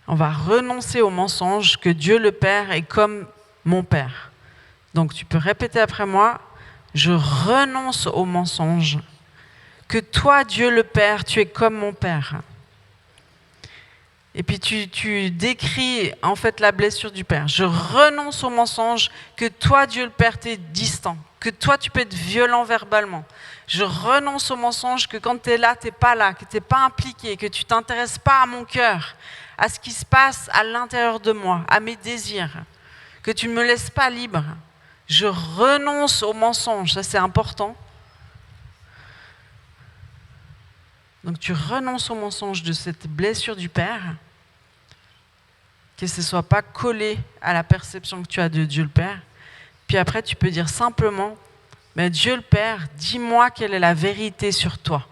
B: on va renoncer au mensonge que Dieu le Père est comme mon Père. Donc tu peux répéter après moi, je renonce au mensonge que toi, Dieu le Père, tu es comme mon Père. Et puis tu décris en fait la blessure du Père. Je renonce au mensonge que toi, Dieu le Père, tu es distant, que toi, tu peux être violent verbalement. Je renonce au mensonge que quand tu es là, tu n'es pas là, que tu n'es pas impliqué, que tu ne t'intéresses pas à mon cœur, à ce qui se passe à l'intérieur de moi, à mes désirs, que tu ne me laisses pas libre. Je renonce au mensonge, ça c'est important. Donc tu renonces au mensonge de cette blessure du Père, que ce ne soit pas collé à la perception que tu as de Dieu le Père. Puis après, tu peux dire simplement, mais Dieu le Père, dis-moi quelle est la vérité sur toi.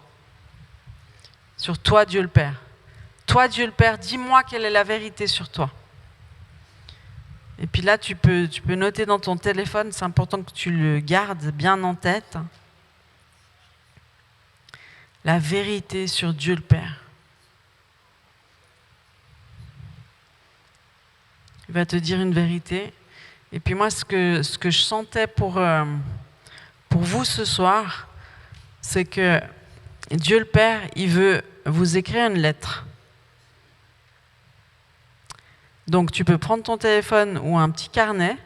B: Sur toi, Dieu le Père. Toi, Dieu le Père, dis-moi quelle est la vérité sur toi. Et puis là, tu peux noter dans ton téléphone, c'est important que tu le gardes bien en tête. La vérité sur Dieu le Père. Il va te dire une vérité. Et puis moi, ce que je sentais pour vous ce soir, c'est que Dieu le Père, il veut vous écrire une lettre. Donc tu peux prendre ton téléphone ou un petit carnet,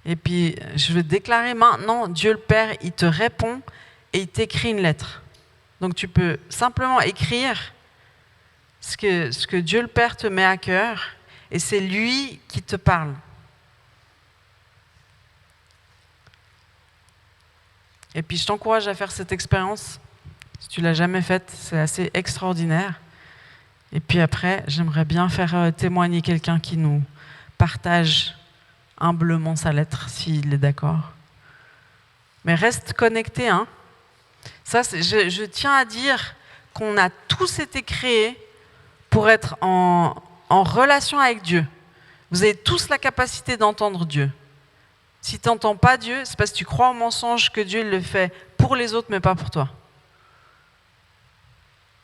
B: et puis je vais déclarer maintenant, Dieu le Père, il te répond et il t'écrit une lettre. Donc tu peux simplement écrire ce que Dieu le Père te met à cœur, et c'est lui qui te parle. Et puis je t'encourage à faire cette expérience. Si tu ne l'as jamais faite, c'est assez extraordinaire. Et puis après, j'aimerais bien faire témoigner quelqu'un qui nous partage humblement sa lettre, s'il est d'accord. Mais reste connecté, hein. Ça, je tiens à dire qu'on a tous été créés pour être en relation avec Dieu. Vous avez tous la capacité d'entendre Dieu. Si tu n'entends pas Dieu, c'est parce que tu crois au mensonge que Dieu le fait pour les autres, mais pas pour toi.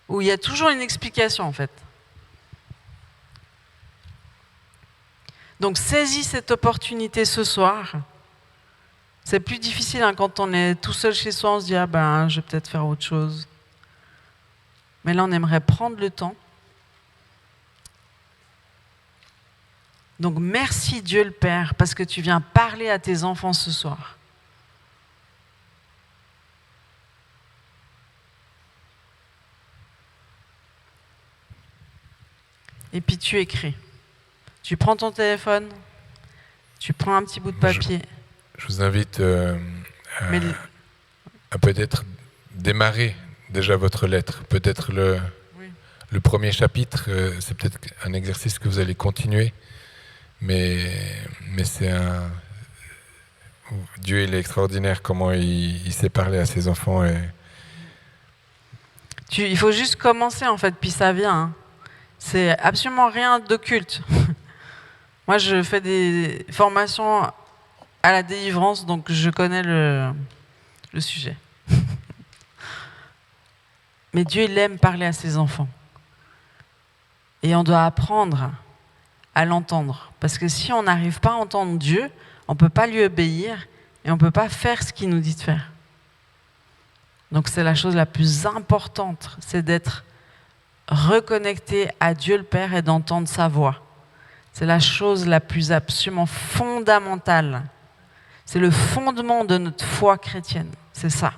B: Où il y a toujours une explication, en fait. Donc, saisis cette opportunité ce soir. C'est plus difficile hein, quand on est tout seul chez soi, on se dit « Ah ben, je vais peut-être faire autre chose. » Mais là, on aimerait prendre le temps. Donc, merci Dieu le Père, parce que tu viens parler à tes enfants ce soir. Et puis tu écris. Tu prends ton téléphone Tu prends un petit bout de
A: Moi,
B: papier.
A: Je vous invite
B: Mais
A: à peut-être démarrer déjà votre lettre. Peut-être
B: oui.
A: le premier chapitre, c'est peut-être un exercice que vous allez continuer, mais c'est un... Dieu, il est extraordinaire, comment il sait parler à ses enfants.
B: Il faut juste commencer en fait, puis ça vient. Hein. C'est absolument rien d'occulte. Moi, je fais des formations à la délivrance, donc je connais le sujet. Mais Dieu, il aime parler à ses enfants. Et on doit apprendre à l'entendre. Parce que si on n'arrive pas à entendre Dieu, on ne peut pas lui obéir et on ne peut pas faire ce qu'il nous dit de faire. Donc c'est la chose la plus importante, c'est d'être reconnecté à Dieu le Père et d'entendre sa voix. C'est la chose la plus absolument fondamentale. C'est le fondement de notre foi chrétienne. C'est ça.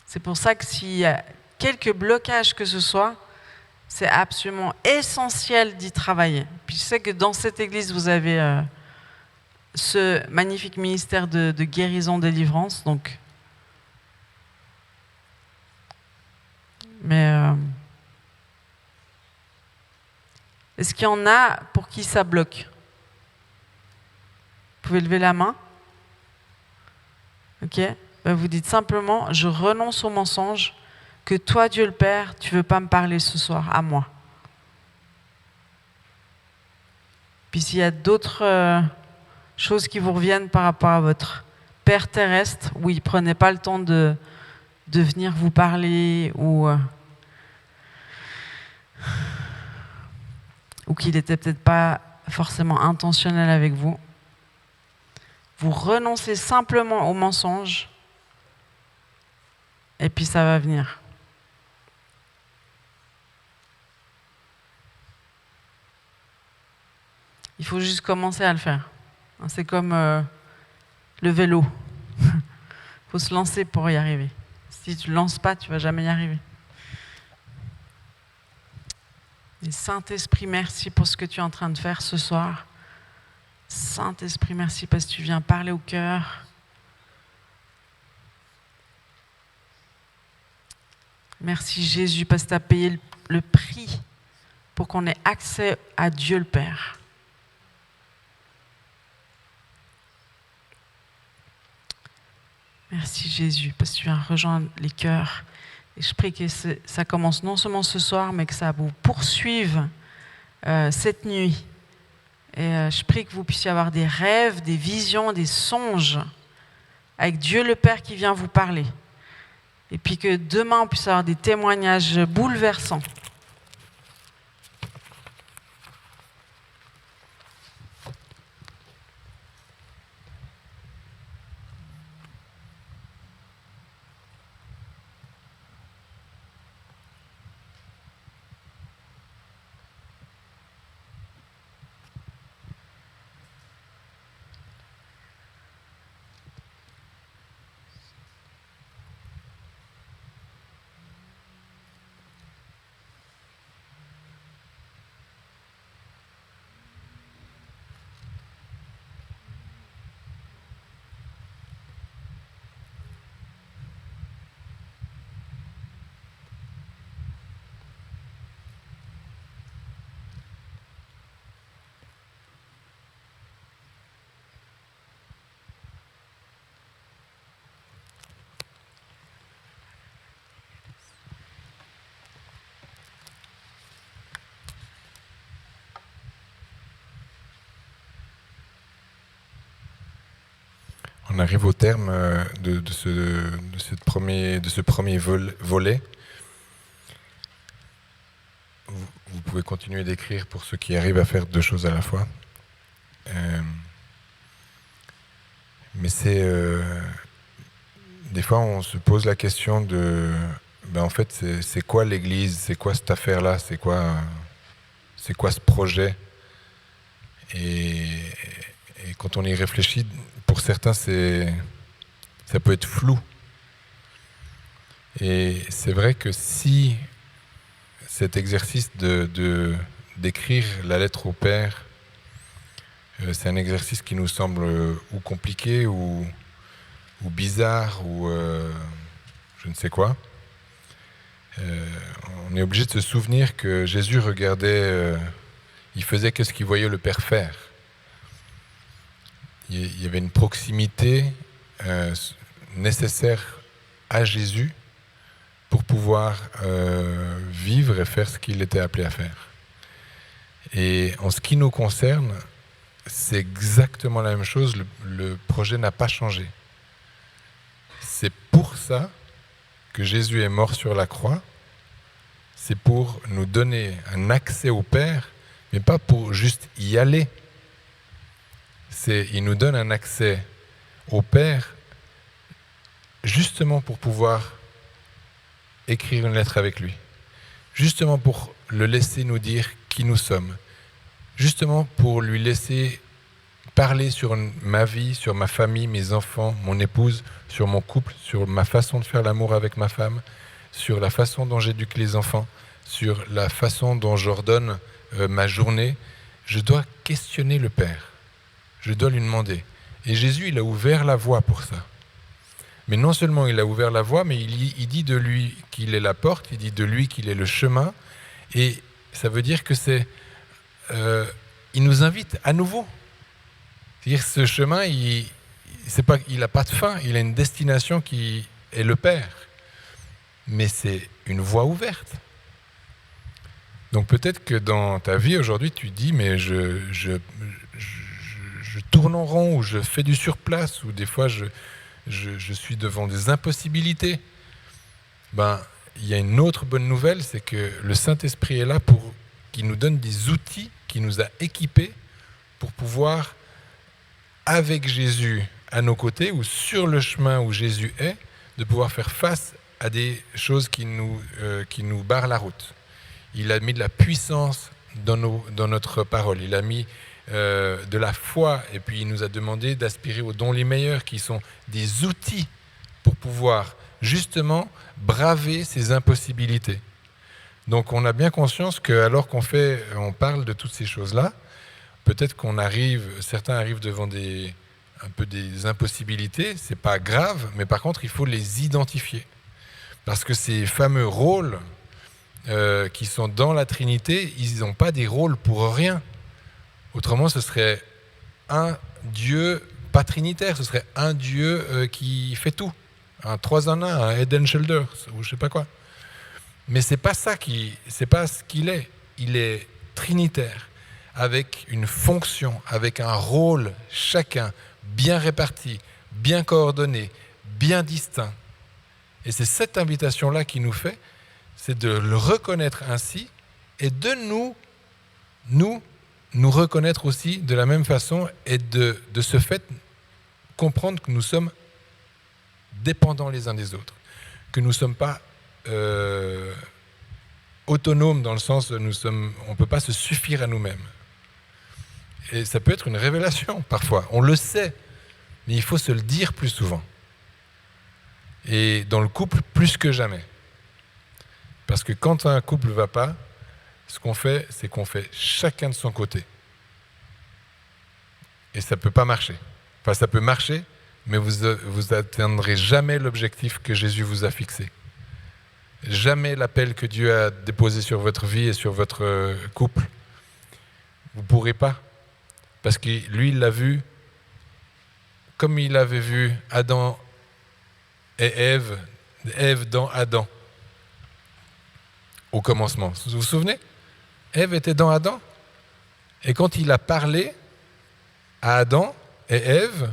B: C'est pour ça que s'il y a quelques blocages que ce soit, c'est absolument essentiel d'y travailler. Puis je sais que dans cette église, vous avez ce magnifique ministère de guérison, délivrance. Donc, mais est-ce qu'il y en a pour qui ça bloque? Vous pouvez lever la main. Ok. Ben vous dites simplement, je renonce au mensonge que toi, Dieu le Père, tu ne veux pas me parler ce soir à moi. Puis s'il y a d'autres choses qui vous reviennent par rapport à votre Père terrestre, oui, prenez pas le temps de venir vous parler ou qu'il n'était peut-être pas forcément intentionnel avec vous. Vous renoncez simplement au mensonge et puis ça va venir. Il faut juste commencer à le faire. C'est comme le vélo. Il faut se lancer pour y arriver. Si tu ne lances pas, tu ne vas jamais y arriver. Et Saint-Esprit, merci pour ce que tu es en train de faire ce soir. Saint-Esprit, merci parce que tu viens parler au cœur. Merci Jésus parce que tu as payé le prix pour qu'on ait accès à Dieu le Père. Merci Jésus parce que tu viens rejoindre les cœurs. Et je prie que ça commence non seulement ce soir, mais que ça vous poursuive cette nuit. Et je prie que vous puissiez avoir des rêves, des visions, des songes avec Dieu le Père qui vient vous parler. Et puis que demain, on puisse avoir des témoignages bouleversants.
A: On arrive au terme de ce premier volet. Vous pouvez continuer d'écrire pour ceux qui arrivent à faire deux choses à la fois. Mais des fois, on se pose la question de... en fait, c'est quoi l'Église? C'est quoi cette affaire-là? C'est quoi ce projet? Et quand on y réfléchit, pour certains, ça peut être flou. Et c'est vrai que si cet exercice de d'écrire la lettre au Père, c'est un exercice qui nous semble ou compliqué ou bizarre ou je ne sais quoi. On est obligé de se souvenir que Jésus regardait, il faisait que ce qu'il voyait le Père faire. Il y avait une proximité nécessaire à Jésus pour pouvoir vivre et faire ce qu'il était appelé à faire. Et en ce qui nous concerne, c'est exactement la même chose, le projet n'a pas changé. C'est pour ça que Jésus est mort sur la croix, c'est pour nous donner un accès au Père, mais pas pour juste y aller. Il nous donne un accès au Père justement pour pouvoir écrire une lettre avec lui, justement pour le laisser nous dire qui nous sommes, justement pour lui laisser parler sur ma vie, sur ma famille, mes enfants, mon épouse, sur mon couple, sur ma façon de faire l'amour avec ma femme, sur la façon dont j'éduque les enfants, sur la façon dont j'ordonne ma journée. Je dois questionner le Père. Je dois lui demander. Et Jésus, il a ouvert la voie pour ça. Mais non seulement il a ouvert la voie, mais il dit de lui qu'il est la porte, il dit de lui qu'il est le chemin. Et ça veut dire que il nous invite à nouveau. C'est-à-dire que ce chemin, il n'a pas de fin, il a une destination qui est le Père. Mais c'est une voie ouverte. Donc peut-être que dans ta vie aujourd'hui, tu dis, mais je tourne en rond, ou je fais du surplace, ou des fois je suis devant des impossibilités. Il y a une autre bonne nouvelle, c'est que le Saint-Esprit est là pour qu'il nous donne des outils, qui nous a équipés pour pouvoir, avec Jésus à nos côtés, ou sur le chemin où Jésus est, de pouvoir faire face à des choses qui nous barrent la route. Il a mis de la puissance dans notre parole. Il a mis de la foi, et puis il nous a demandé d'aspirer aux dons les meilleurs, qui sont des outils pour pouvoir justement braver ces impossibilités. Donc on a bien conscience qu'alors on parle de toutes ces choses-là, peut-être certains arrivent devant des impossibilités, c'est pas grave, mais par contre il faut les identifier. Parce que ces fameux rôles qui sont dans la Trinité, ils n'ont pas des rôles pour rien. Autrement, ce serait un Dieu pas trinitaire, ce serait un Dieu qui fait tout. Un 3 en 1, un Head and Shoulders, ou je sais pas quoi. Mais c'est pas ce qu'il est. Il est trinitaire, avec une fonction, avec un rôle chacun, bien réparti, bien coordonné, bien distinct. Et c'est cette invitation-là qu'il nous fait, c'est de le reconnaître ainsi et de nous reconnaître aussi de la même façon, et de ce fait comprendre que nous sommes dépendants les uns des autres, que nous ne sommes pas autonomes dans le sens où on ne peut pas se suffire à nous-mêmes. Et ça peut être une révélation parfois, on le sait, mais il faut se le dire plus souvent. Et dans le couple, plus que jamais. Parce que quand un couple ne va pas, ce qu'on fait, c'est qu'on fait chacun de son côté. Et ça ne peut pas marcher. Enfin, ça peut marcher, mais vous n'atteindrez jamais l'objectif que Jésus vous a fixé. Jamais l'appel que Dieu a déposé sur votre vie et sur votre couple. Vous ne pourrez pas. Parce que lui, il l'a vu comme il avait vu Adam et Ève dans Adam, au commencement. Vous vous souvenez ? Ève était dans Adam. Et quand il a parlé à Adam et Ève,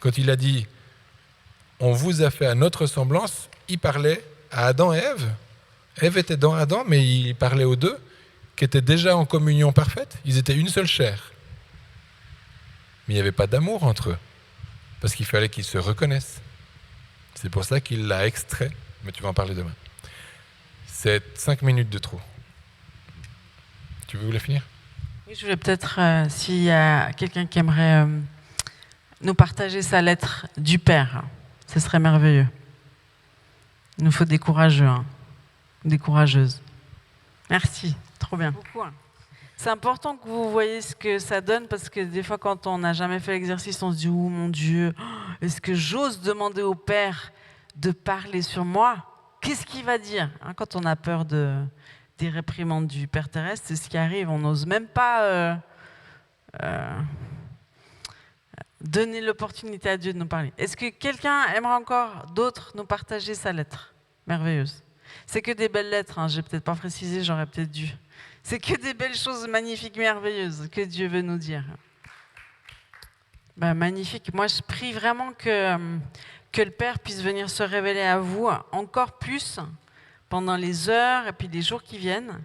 A: quand il a dit « on vous a fait à notre ressemblance », il parlait à Adam et Ève. Ève était dans Adam, mais il parlait aux deux, qui étaient déjà en communion parfaite. Ils étaient une seule chair. Mais il n'y avait pas d'amour entre eux, parce qu'il fallait qu'ils se reconnaissent. C'est pour ça qu'il l'a extrait, mais tu vas en parler demain. C'est 5 minutes de trop. Tu veux la finir ?
B: Oui, je voulais peut-être, s'il y a quelqu'un qui aimerait nous partager sa lettre du Père, ce serait merveilleux. Il nous faut des courageux, des courageuses. Merci, trop bien. C'est important que vous voyez ce que ça donne, parce que des fois, quand on n'a jamais fait l'exercice, on se dit « Oh mon Dieu, est-ce que j'ose demander au Père de parler sur moi ? Qu'est-ce qu'il va dire ?» Quand on a peur des réprimandes du Père terrestre, c'est ce qui arrive. On n'ose même pas donner l'opportunité à Dieu de nous parler. Est-ce que quelqu'un aimerait encore d'autres nous partager sa lettre merveilleuse? C'est que des belles lettres, hein. J'ai peut-être pas précisé, j'aurais peut-être dû. C'est que des belles choses magnifiques, merveilleuses que Dieu veut nous dire. Magnifique. Moi, je prie vraiment que le Père puisse venir se révéler à vous encore plus pendant les heures et puis les jours qui viennent.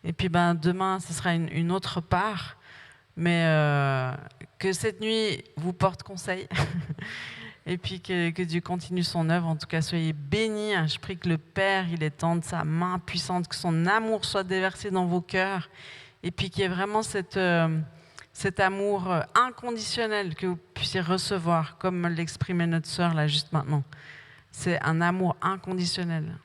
B: Et puis demain, ce sera une autre part. Mais que cette nuit vous porte conseil. Et puis que Dieu continue son œuvre. En tout cas, soyez bénis. Je prie que le Père, il étende sa main puissante, que son amour soit déversé dans vos cœurs. Et puis qu'il y ait vraiment cet amour inconditionnel que vous puissiez recevoir, comme l'exprimait notre sœur là juste maintenant. C'est un amour inconditionnel.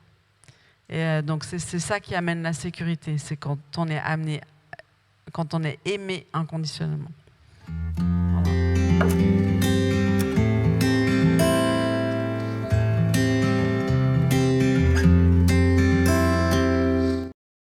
B: Et donc c'est ça qui amène la sécurité. C'est quand on est aimé inconditionnellement. Voilà.